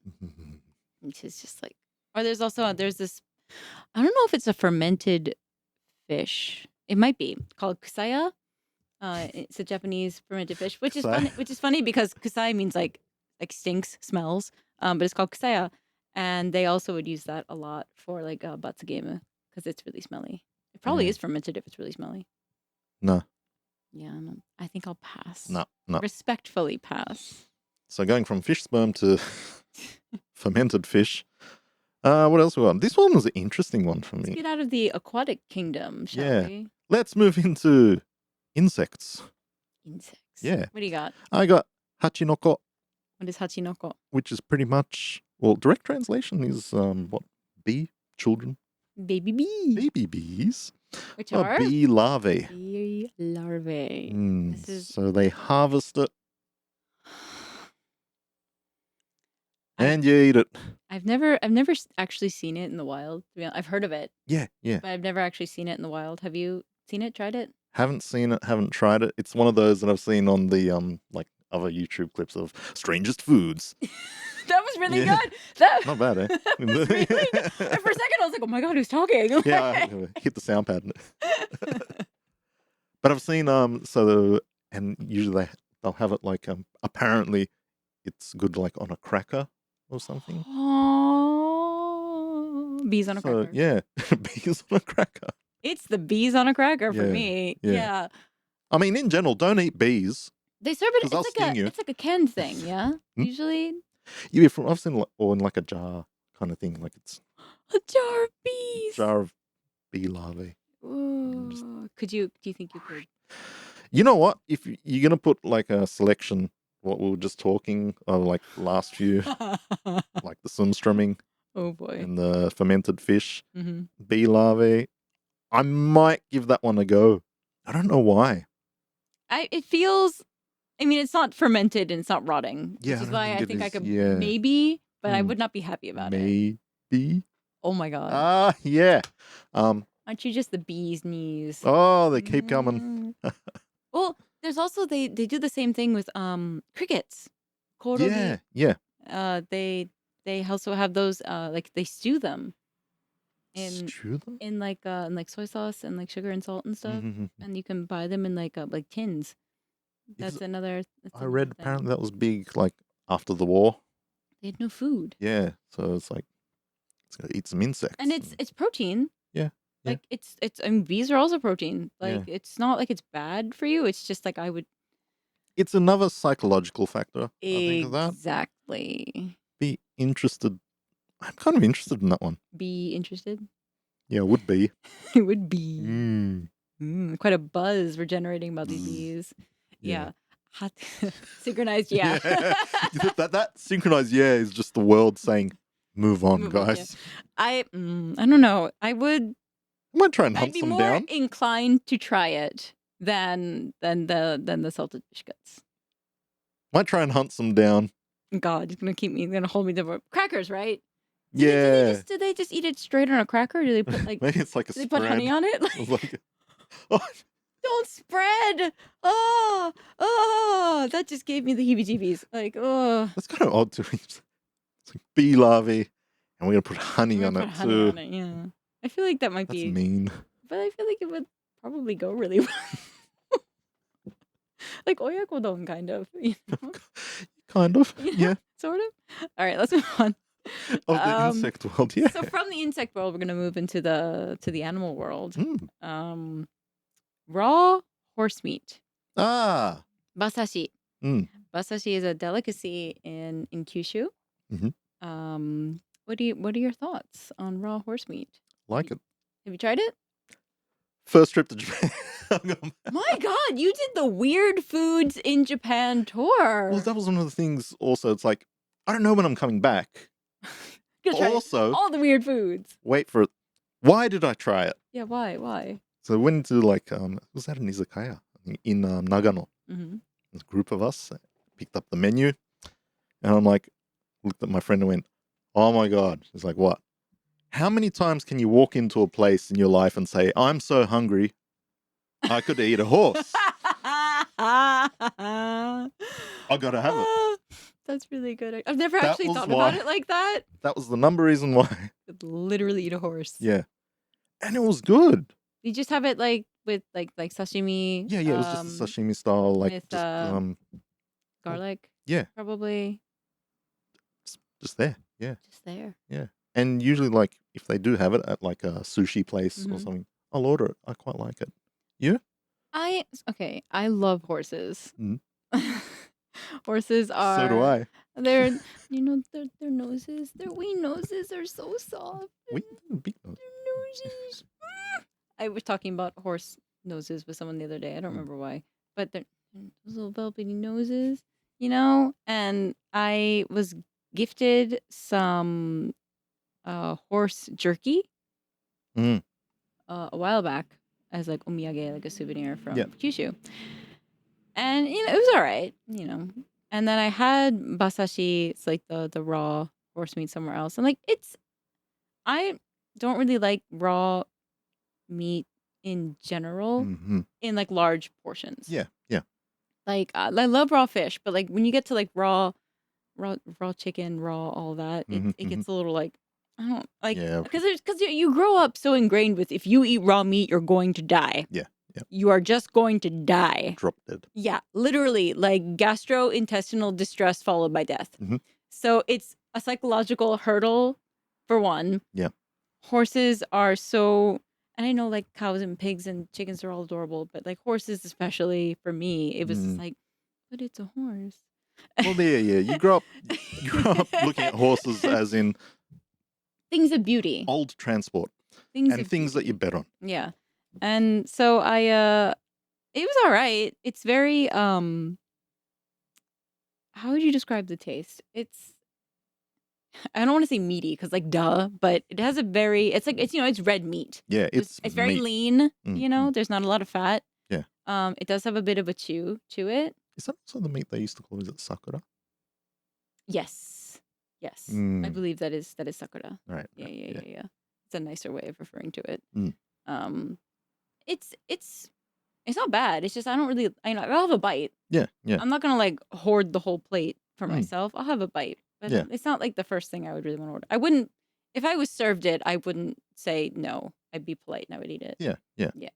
Which is just like, or there's this, I don't know if it's a fermented fish. It might be called kusaya. It's a Japanese fermented fish, which is funny because kusai means like stinks, smells. But it's called kusaya, and they also would use that a lot for like ʀᴜᴜ because it's really smelly. It probably is fermented if it's really smelly. No. Yeah, no, I think I'll pass. No. Respectfully pass. So going from fish sperm to fermented fish. What else we got? This one was an interesting one for me. Let's get out of the aquatic kingdom, shall we? Let's move into insects. Insects. Yeah. What do you got? I got hachinoko. What is hachinoko? which is pretty much, well, direct translation is what? Bee children, Baby bee. baby bees, Which are bee larvae. bee larvae. This is So they harvest it and you eat it. I've never actually seen it in the wild. I've heard of it, Yeah, yeah. but I've never actually seen it in the wild. Have you seen it? Tried it? Haven't seen it, haven't tried it. It's one of those that I've seen on the like other YouTube clips of strangest foods. That was really Yeah. good. That Not bad, eh? that was really good. For a second, I was like, "Oh my god, who's talking?" Yeah, I hit the sound pad. But I've seen and usually they'll have it like apparently it's good like on a cracker or something. Oh, bees on a So cracker. yeah, bees on a cracker. It's the bees on a cracker for Yeah, me. yeah. Yeah. I mean, in general, don't eat bees. They serve it. 'Cause they'll sting you. It's like a canned thing. Yeah. Hmm? Usually Yeah, I've seen or in like a jar kind of thing, like it's a jar of bees. jar of bee larvae. Ooh. Do you think you could? You know what? If you're gonna put like a selection, what we were just talking of, like last few, like the ᴡᴛᴇ Oh boy. and the fermented fish, Mm-hmm. bee larvae, I might give that one a go. I don't know why. It feels. I mean, it's not fermented and it's not rotting, Yeah, which I is don't why I think it think I is. could Yeah. maybe, but I Hmm. would not be happy about it. Maybe. Oh my god. Yeah. Aren't you just the bee's knees? Oh, they keep coming. Well, there's also they do the same thing with crickets. Korogi. Yeah, yeah. They also have those like they stew them Stew them? in like soy sauce and like sugar and salt and stuff, Mhm. and you can buy them in like tins. Because That's another. I read thing. apparently that was big, like after the war. They had no food, Yeah, so it's like it's gonna eat some insects. and it's protein. Yeah, yeah. Like it's I mean, bees are also protein. Like Yeah. it's not like it's bad for you. It's just like I would It's another psychological factor. I think of that. exactly Be interested. I'm kind of interested in that one. be interested. Yeah, I would be. It would be. Mm. Quite a buzz we're generating about these Bzz. bees. Yeah. Yeah. Hot synchronized, yeah. that synchronized yeah is just the world saying, "Move on, Move on, yeah. guys." I don't know. I might try and I'd hunt be some more down. inclined to try it than the salted fish guts. Might try and hunt some down. God, he's gonna hold me to crackers, right? Yeah. Do they just eat it straight on a cracker? Or do they put like Maybe it's like a do they spread. put honey on it? It's like, oh, Don't spread. Oh, that just gave me the heebie-jeebies. Like, oh. that's kind of odd too. It's like bee larvae, and we're gonna put honey on Put it honey too. on it, yeah. I feel like that might That's be, mean. but I feel like it would probably go really well. Like oyakodon, kind of. You know? Kind of. You know? Yeah. Sort of. All right, let's move on. Of the insect world. Yeah. So from the insect world, we're gonna move into the animal world. Mm. Raw horse meat. Ah. Basashi. Mm. Basashi is a delicacy in Kyushu. Mhm. What are your thoughts on raw horse meat? Like it. Have you tried it? First trip to Japan. My God, you did the weird foods in Japan tour. Well, that was one of the things. Also, it's like I don't know when I'm coming back. You'll try Also, all the weird foods. wait for it. Why did I try it? Yeah, why? So I went to like was that an izakaya in Nagano? Mm-hmm. There's a group of us picked up the menu, and I'm like, looked at my friend and went, "Oh my god!" She's like, "What? How many times can you walk into a place in your life and say, I'm so hungry, I could eat a horse? I gotta have it." That's really good. I've never That actually was thought why. about it like that. That was the number reason why. Could literally eat a horse. Yeah, and it was good. You just have it like with like sashimi. Yeah, it was just a sashimi style, like with, just garlic. yeah, Probably. just there. Yeah, Just there. yeah. And usually, like if they do have it at like a sushi place or Mhm. something, I'll order it. I quite like it. You? I love horses. Mhm. Horses are. So do I. They're their noses, their wee noses are so soft. We big nose. Their noses. I was talking about horse noses with someone the other day. I don't remember why, but they're those little velvety noses. you know, and I was gifted some horse jerky Mm. a while back as like omiyage, like a souvenir from Yeah. Kyushu. And you know, it was all right, you know. And then I had basashi, it's like the raw horse meat somewhere else. And like I don't really like raw meat in general Mm-hmm. in like large portions. Yeah. Yeah. Like I love raw fish, but like when you get to like raw chicken, raw all that, Mm-hmm. it gets a little like I don't like Yeah. because you grow up so ingrained with if you eat raw meat, you're going to die. Yeah. Yeah. You are just going to die. Drop dead. Yeah, literally like gastrointestinal distress followed by death. Mhm. So it's a psychological hurdle for one. Yeah. Horses are so, and I know like cows and pigs and chickens are all adorable, but like horses, especially for me, it was just like, but it's a horse. Well, yeah. You grow up looking at horses as in Things of beauty. old transport Things and of things that beauty. you bet on. Yeah. And so it was all right. It's very how would you describe the taste? I don't want to say meaty because like duh, but it has a very it's it's red meat. Yeah, It's very meat. lean, Mm, you know, there's not a lot of fat. Yeah. It does have a bit of a chew to it. Is that also the meat they used to call? Is it sakura? Yes. Yes. I Mm. believe that is sakura. Right. Yeah, right, yeah, yeah, yeah. It's a nicer way of referring to it. Mm. It's not bad. It's just I don't really I'll have a bite. Yeah. Yeah. I'm not gonna like hoard the whole plate for Mm. myself. I'll have a bite, but Yeah. it's not like the first thing I would really want to order. I wouldn't if I was served it. I wouldn't say no. I'd be polite and I would eat it. Yeah. Yeah. Yeah.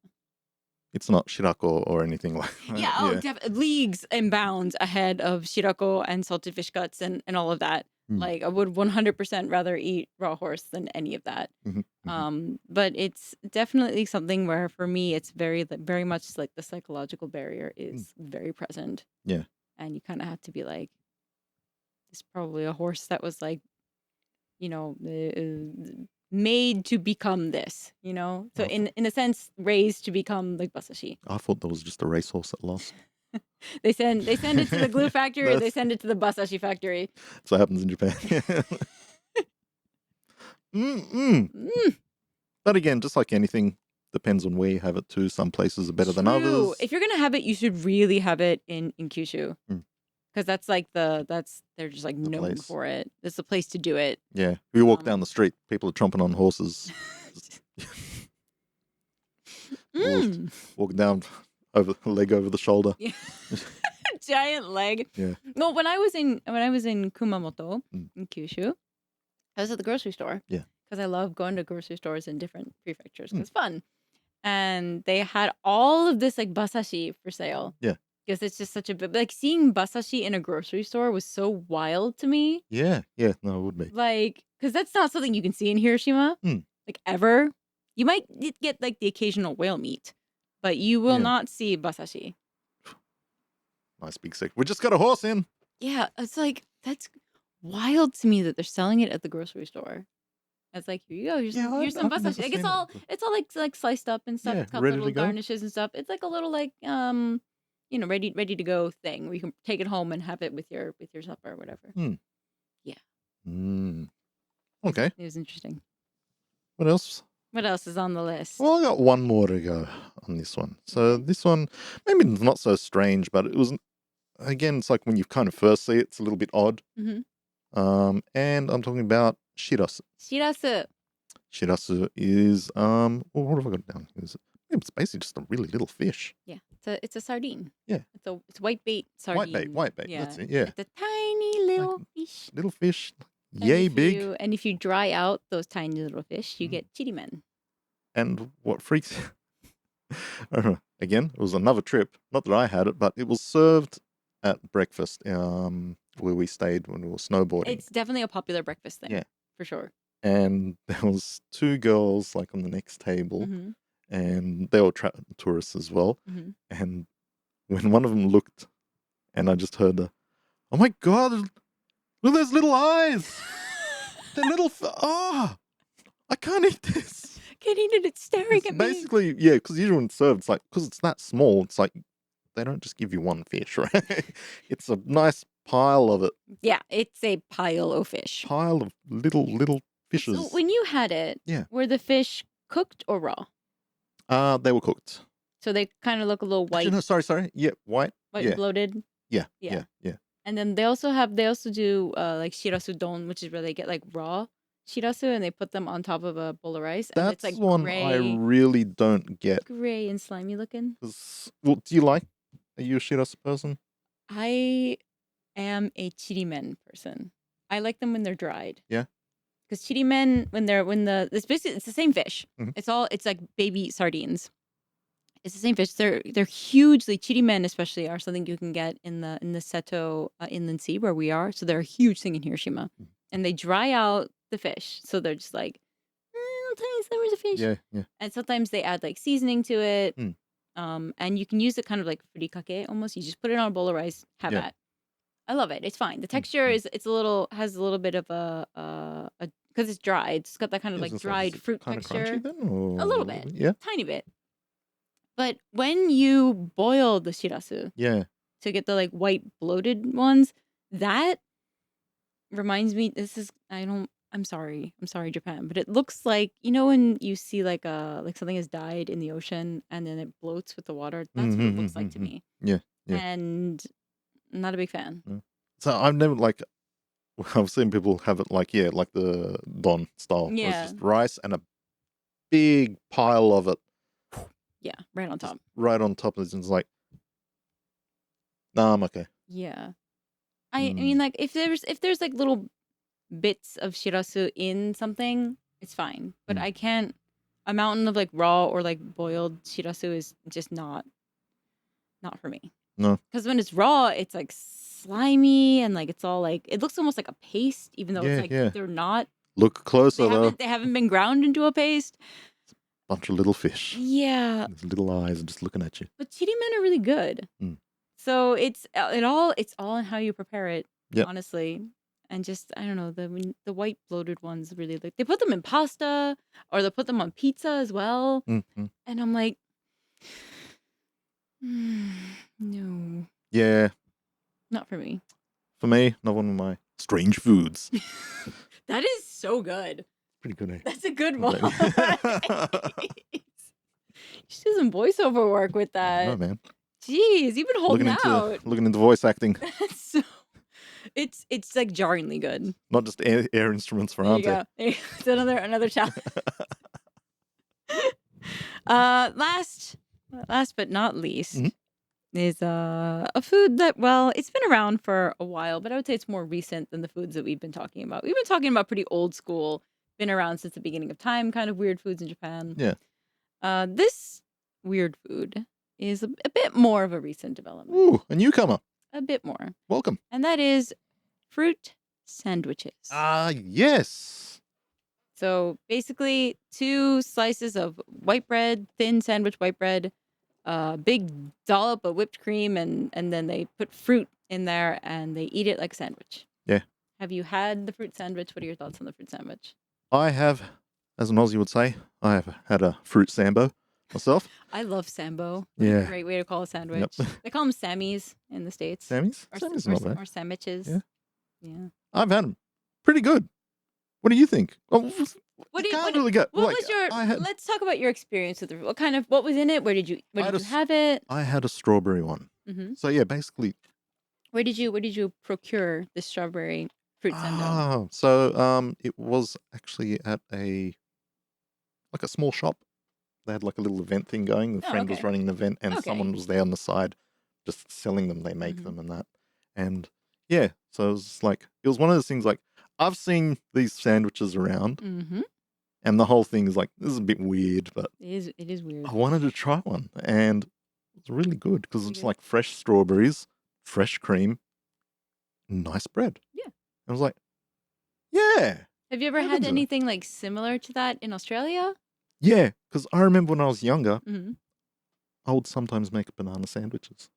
It's not shirako or anything like that. Yeah. Oh, leagues and bounds ahead of shirako and salted fish guts and all of that. Mm. Like I would 100% rather eat raw horse than any of that. Mhm, mhm. But it's definitely something where for me it's very much like the psychological barrier is very present. Yeah. And you kind of have to be like, it's probably a horse that was like, you know, made to become this, you know? So Oh. in a sense, raised to become like basashi. I thought that was just a racehorse that lost. They send it to the glue factory or they send it to the basashi factory. That's what happens in Japan. But again, just like anything, depends on where you have it too. Some places are better than others. If you're gonna have it, you should really have it in Kyushu. Because that's like they're just like known place. for it. It's the place to do it. Yeah. We walk down the street, people are tromping on horses. Walking down leg over the shoulder. Yeah. Giant leg. Yeah. No, when I was in Kumamoto in Kyushu, I was at the grocery store. Yeah. Because I love going to grocery stores in different prefectures. It's fun. And they had all of this like basashi for sale. Yeah. Because it's just such a big, like seeing basashi in a grocery store was so wild to me. Yeah. Yeah. No, it would be. Like, because that's not something you can see in Hiroshima. Like ever. You might get like the occasional whale meat, but you will not see basashi. Nice big stick. We just got a horse in. Yeah. It's like, that's wild to me that they're selling it at the grocery store. It's like, here you go. Here's some basashi. Like it's all like sliced up and stuff. Yeah, It's got ready to little go. garnishes and stuff. It's like a little like you know, ready to go thing where you can take it home and have it with your supper or whatever. Yeah. Okay. It was interesting. What else? What else is on the list? Well, I got one more to go on this one. So this one, maybe not so strange, but it was, again, it's like when you kind of first see it, it's a little bit odd. And I'm talking about shirasu. Shirasu. Shirasu is, well, what have I got down? It's basically just a really little fish. Yeah. It's a sardine. Yeah. It's white bait sardine. White bait. Yeah. That's it. Yeah. It's a tiny little fish. Little fish. Yay big. And if you dry out those tiny little fish, you get chirimen. And what freaks again, it was another trip. Not that I had it, but it was served at breakfast where we stayed when we were snowboarding. It's definitely a popular breakfast thing. Yeah. For sure. And there was two girls like on the next table, and they were tourists as well. And when one of them looked, and I just heard the, "Oh my God, look at those little eyes! They're little, I can't eat this." Can't eat it. It's staring at me. Basically, yeah, because usually when it's served, it's like, because it's that small, it's like they don't just give you one fish, right? It's a nice pile of it. Yeah, it's a pile of fish. Pile of little fishes. So when you had it, were the fish cooked or raw? They were cooked. So they kind of look a little white. Actually, no, sorry. Yeah, white. White and bloated. Yeah. And then they also do like shirasu don, which is where they get like raw shirasu and they put them on top of a bowl of rice. And That's it's like one gray, I really don't get. gray and slimy looking. Well, do you like? Are you a shirasu person? I am a chirimen person. I like them when they're dried. Yeah. Because chirimen, it's the same fish. It's like baby sardines. It's the same fish. They're hugely, chirimen especially are something you can get in the Seto inland sea where we are. So they're a huge thing in Hiroshima, and they dry out the fish. So they're just like little tiny slivers of fish. Yeah. And sometimes they add like seasoning to it, and you can use it kind of like furikake almost. You just put it on a bowl of rice, have that. I love it. It's fine. The texture has a little bit of a because it's dried. It's got that kind of like dried fruit texture. Crunchy then, or... A little bit, yeah, tiny bit. But when you boil the shirasu, to get the like white bloated ones, that reminds me. I'm sorry, Japan, but it looks like when you see like something has died in the ocean and then it bloats with the water. That's what it looks like to me. Yeah. And I'm not a big fan. So I've never I've seen people have it like the don style. Yeah. It's just rice and a big pile of it. Yeah, right on top. Right on top of it. It's like, nah, I'm okay. Yeah. I mean, like, if there's like little bits of shirasu in something, it's fine. But I can't, a mountain of like raw or like boiled shirasu is just not for me. No. Because when it's raw, it's like slimy and like it's all like, it looks almost like a paste, even though it's like they're not. Look closer though. They haven't been ground into a paste. Bunch of little fish. Yeah. These little eyes just looking at you. But chirimen are really good. So it's all in how you prepare it, honestly. And just, I don't know, the white bloated ones really they put them in pasta or they put them on pizza as well. And I'm like, no. Yeah. Not for me. For me, not one of my strange foods. That is so good. Pretty good, eh? That's a good one. She's doing some voiceover work with that. No, man. Jeez, you've been holding out. Looking into voice acting. So, it's like jarringly good. Not just air instruments for Ante. It's another challenge. Last but not least is a food that, well, it's been around for a while, but I would say it's more recent than the foods that we've been talking about. We've been talking about pretty old school, been around since the beginning of time, kind of weird foods in Japan. Yeah. This weird food is a bit more of a recent development. Ooh, a newcomer. A bit more. Welcome. And that is fruit sandwiches. Yes. So basically 2 slices of white bread, thin sandwich white bread, big dollop of whipped cream, and then they put fruit in there and they eat it like a sandwich. Yeah. Have you had the fruit sandwich? What are your thoughts on the fruit sandwich? I have, as an Aussie would say, I have had a fruit sambo myself. I love sambo. Yeah. Great way to call a sandwich. Yep. They call them Sammies in the States. Sammies? Or sandwiches. Yeah. I've had them. Pretty good. What do you think? Let's talk about your experience with it. What was in it? Where did you have it? I had a strawberry one. So yeah, basically. Where did you procure the strawberry fruit sando? So it was actually at a small shop. They had like a little event thing going. The friend was running an event and someone was there on the side just selling them. They make them and that. And yeah, so it was one of those things like, I've seen these sandwiches around and the whole thing is like, this is a bit weird, but it is weird. I wanted to try one and it's really good because it's like fresh strawberries, fresh cream, nice bread. Yeah. I was like, yeah. Have you ever had anything like similar to that in Australia? Yeah, because I remember when I was younger, I would sometimes make banana sandwiches.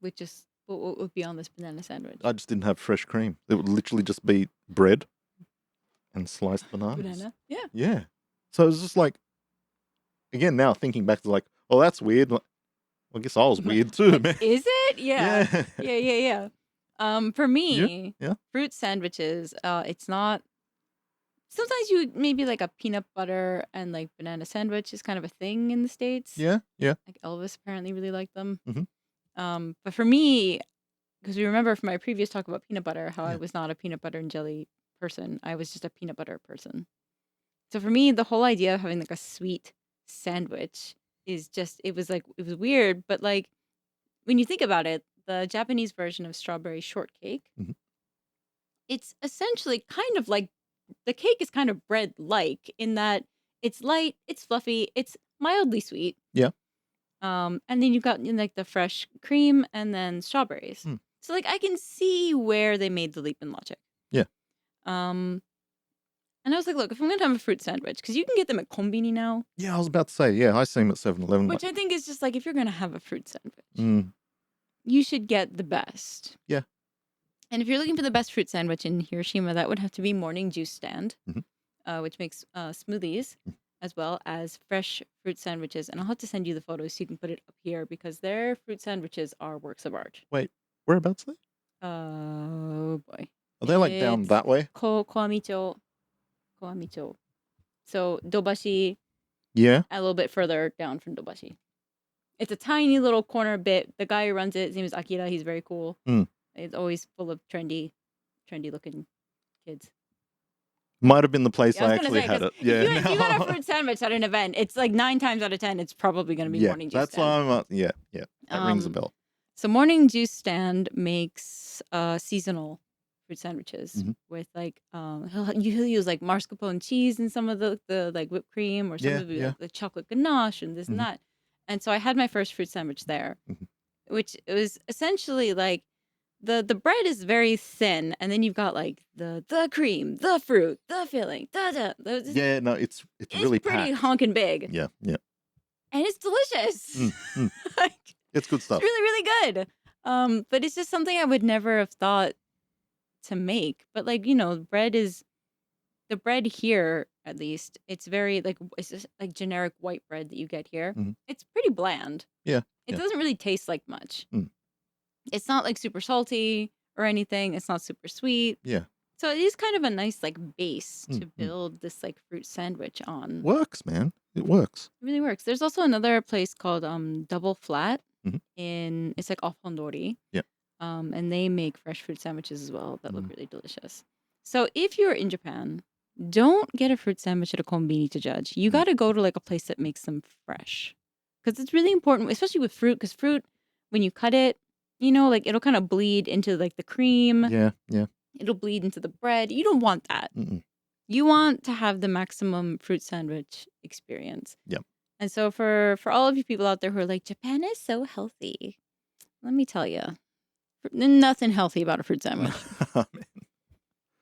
What would be on this banana sandwich? I just didn't have fresh cream. It would literally just be bread and sliced bananas. Banana? Yeah. Yeah. So it was just like, again, now thinking back to like, oh, that's weird. I guess I was weird too, man. Is it? Yeah. Yeah. For You? me, Yeah. fruit sandwiches, it's not. Sometimes you maybe like a peanut butter and like banana sandwich is kind of a thing in the States. Yeah. Yeah. Like Elvis apparently really liked them. Mhm. But for me, because we remember from my previous talk about peanut butter, how I Yeah. was not a peanut butter and jelly person. I was just a peanut butter person. So for me, the whole idea of having like a sweet sandwich is just, it was weird. But like when you think about it, the Japanese version of strawberry shortcake, Mhm. it's essentially kind of like the cake is kind of bread-like in that it's light, it's fluffy, it's mildly sweet. Yeah. And then you've got like the fresh cream and then strawberries. Mm. So like I can see where they made the leap in logic. Yeah. And I was like, look, if I'm gonna have a fruit sandwich, because you can get them at kombini now, Yeah, I was about to say, yeah, I see him at 7-Eleven. which I think is just like if you're gonna have a fruit sandwich, Mm, you should get the best. Yeah. And if you're looking for the best fruit sandwich in Hiroshima, that would have to be Morning Juice Stand, Mhm. Which makes smoothies as well as fresh fruit sandwiches. And I'll have to send you the photos so you can put it up here because their fruit sandwiches are works of art. wait, whereabouts are they? Oh boy. Are they like down It's that way? ᴏᴏᴅᴄᴅ. ᴏᴜᴅᴅ. So Dobashi, Yeah. a little bit further down from Dobashi. It's a tiny little corner bit. The guy who runs it, his name is Akira. He's very cool. Mm. It's always full of trendy looking kids. Might have been the place Yeah, I I was gonna actually say, had 'cause it. Yeah. if you got a now- fruit sandwich at an event, it's like 9 times out of 10, it's probably gonna be yeah, Morning Juice that's Stand. why I'm. Yeah. That rings a Um, bell. So Morning Juice Stand makes seasonal fruit sandwiches Mhm. with like he'll use like mascarpone cheese and some of the like whipped cream or some Yeah, of yeah. the chocolate ganache and this Mhm. and that. And so I had my first fruit sandwich there, Mhm. which it was essentially like the bread is very thin, and then you've got like the cream, the fruit, the filling, Yeah, no, it's it's really pretty packed. honking big, Yeah. and it's delicious. Like, It's good it's stuff. really, really good. But it's just something I would never have thought to make. But like, the bread here, at least, it's very like it's just like generic white bread that you get here. Mhm. It's pretty bland. Yeah. It Yeah. doesn't really taste like much. Mm. It's not like super salty or anything. It's not super sweet. Yeah. So it is kind of a nice like base to Mm. build this like fruit sandwich on. Works, man. It works. It really works. There's also another place called Double Flat Mhm. it's like off Hondori. Yeah. And they make fresh fruit sandwiches as well that look Mm. really delicious. So if you're in Japan, don't get a fruit sandwich at a kombini to judge. You Mm. got to go to like a place that makes them fresh. Because it's really important, especially with fruit, because fruit, when you cut it, like it'll kind of bleed into like the cream. Yeah. It'll bleed into the bread. You don't want that. Mm-mm. You want to have the maximum fruit sandwich experience. Yep. And so for all of you people out there who are like, Japan is so healthy, let me tell you, nothing healthy about a fruit sandwich.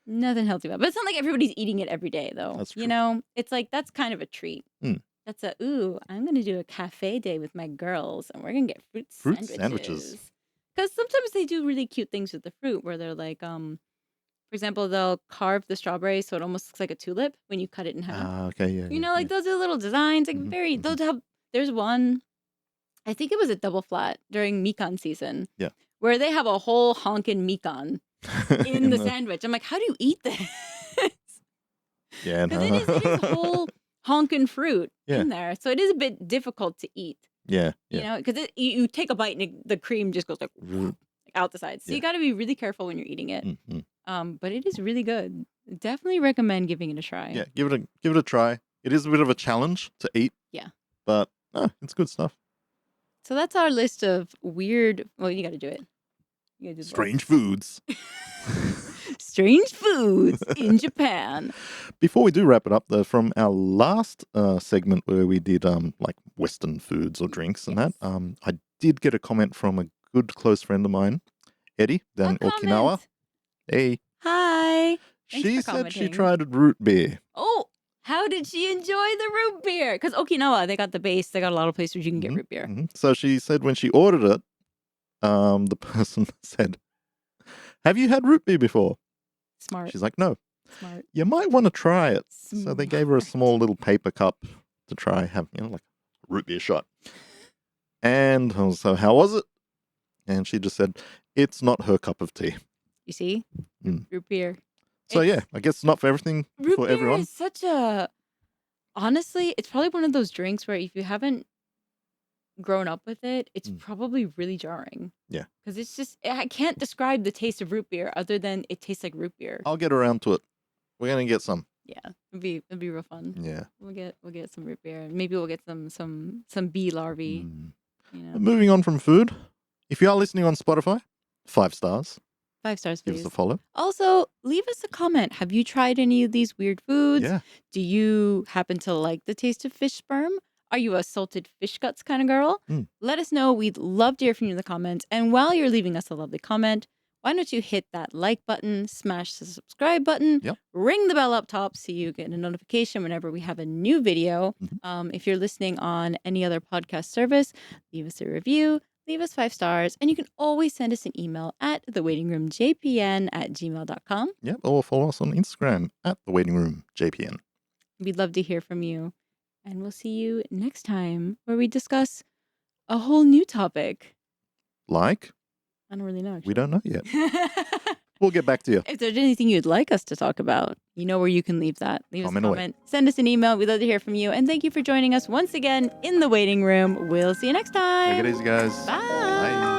Nothing healthy about it. But it's not like everybody's eating it every day, though. That's true. It's like that's kind of a treat. Mm. That's I'm going to do a cafe day with my girls and we're going to get fruit sandwiches. Because sometimes they do really cute things with the fruit where they're like, for example, they'll carve the strawberry so it almost looks like a tulip when you cut it in half. Okay, yeah. Like those are little designs, like Mhm. they'll have, there's one, I think it was at Double Flat during mikan season. Yeah. Where they have a whole honkin' mikan in the sandwich. I'm like, how do you eat this? Yeah, Because it is whole honkin' fruit Yeah. in there. So it is a bit difficult to eat. Yeah. Because you take a bite and the cream just goes like out the sides. So Yeah. you got to be really careful when you're eating it. Mm-hmm. But it is really good. Definitely recommend giving it a try. Yeah, give it a try. It is a bit of a challenge to eat. Yeah. But it's good stuff. So that's our list of weird. Well, you got to do it. You gotta do Strange foods. Strange foods in Japan. Before we do wrap it up, though, from our last segment where we did like Western foods or drinks and that, I did get a comment from a good close friend of mine, Eddie, down in Okinawa. Comment. Hey. Hi. Thanks She for said she commenting. tried root beer. Oh, how did she enjoy the root beer? Because Okinawa, they got the base. They got a lot of places where you can get root beer. Mm-hmm. So she said when she ordered it, the person said, "Have you had root beer before?" Smart. She's like, "No." Smart. You might want to try it. So they gave her a small little paper cup to try, have like a root beer shot. And I was, so how was it? And she just said, it's not her cup of tea. You see? Root beer. So yeah, I guess not for everything, Root for beer everyone. is such a... Honestly, it's probably one of those drinks where if you haven't grown up with it, it's probably really jarring. Yeah. Because it's just... I can't describe the taste of root beer other than it tastes like root beer. I'll get around to it. We're going to get some. Yeah, it'd be real fun. Yeah. We'll get some root beer. Maybe we'll get some bee larvae. You know. Moving on from food, if you are listening on Spotify, 5 stars. 5 stars, Give please. us a follow. Also, leave us a comment. Have you tried any of these weird foods? Yeah. Do you happen to like the taste of fish sperm? Are you a salted fish guts kind of girl? Let us know. We'd love to hear from you in the comments. And while you're leaving us a lovely comment, why don't you hit that like button, smash the subscribe button, ring the bell up top so you get a notification whenever we have a new video. If you're listening on any other podcast service, leave us a review, leave us 5 stars, and you can always send us an email at thewaitingroomjpn@gmail.com. Yep, or follow us on Instagram at thewaitingroomjpn. We'd love to hear from you. And we'll see you next time where we discuss a whole new topic. Like? I don't really know. Actually. We don't know yet. We'll get back to you. If there's anything you'd like us to talk about, you know where you can leave that. Leave us a comment. Away. Send us an email. We'd love to hear from you. And thank you for joining us once again in the waiting room. We'll see you next time. Take it easy, guys. Bye. Bye.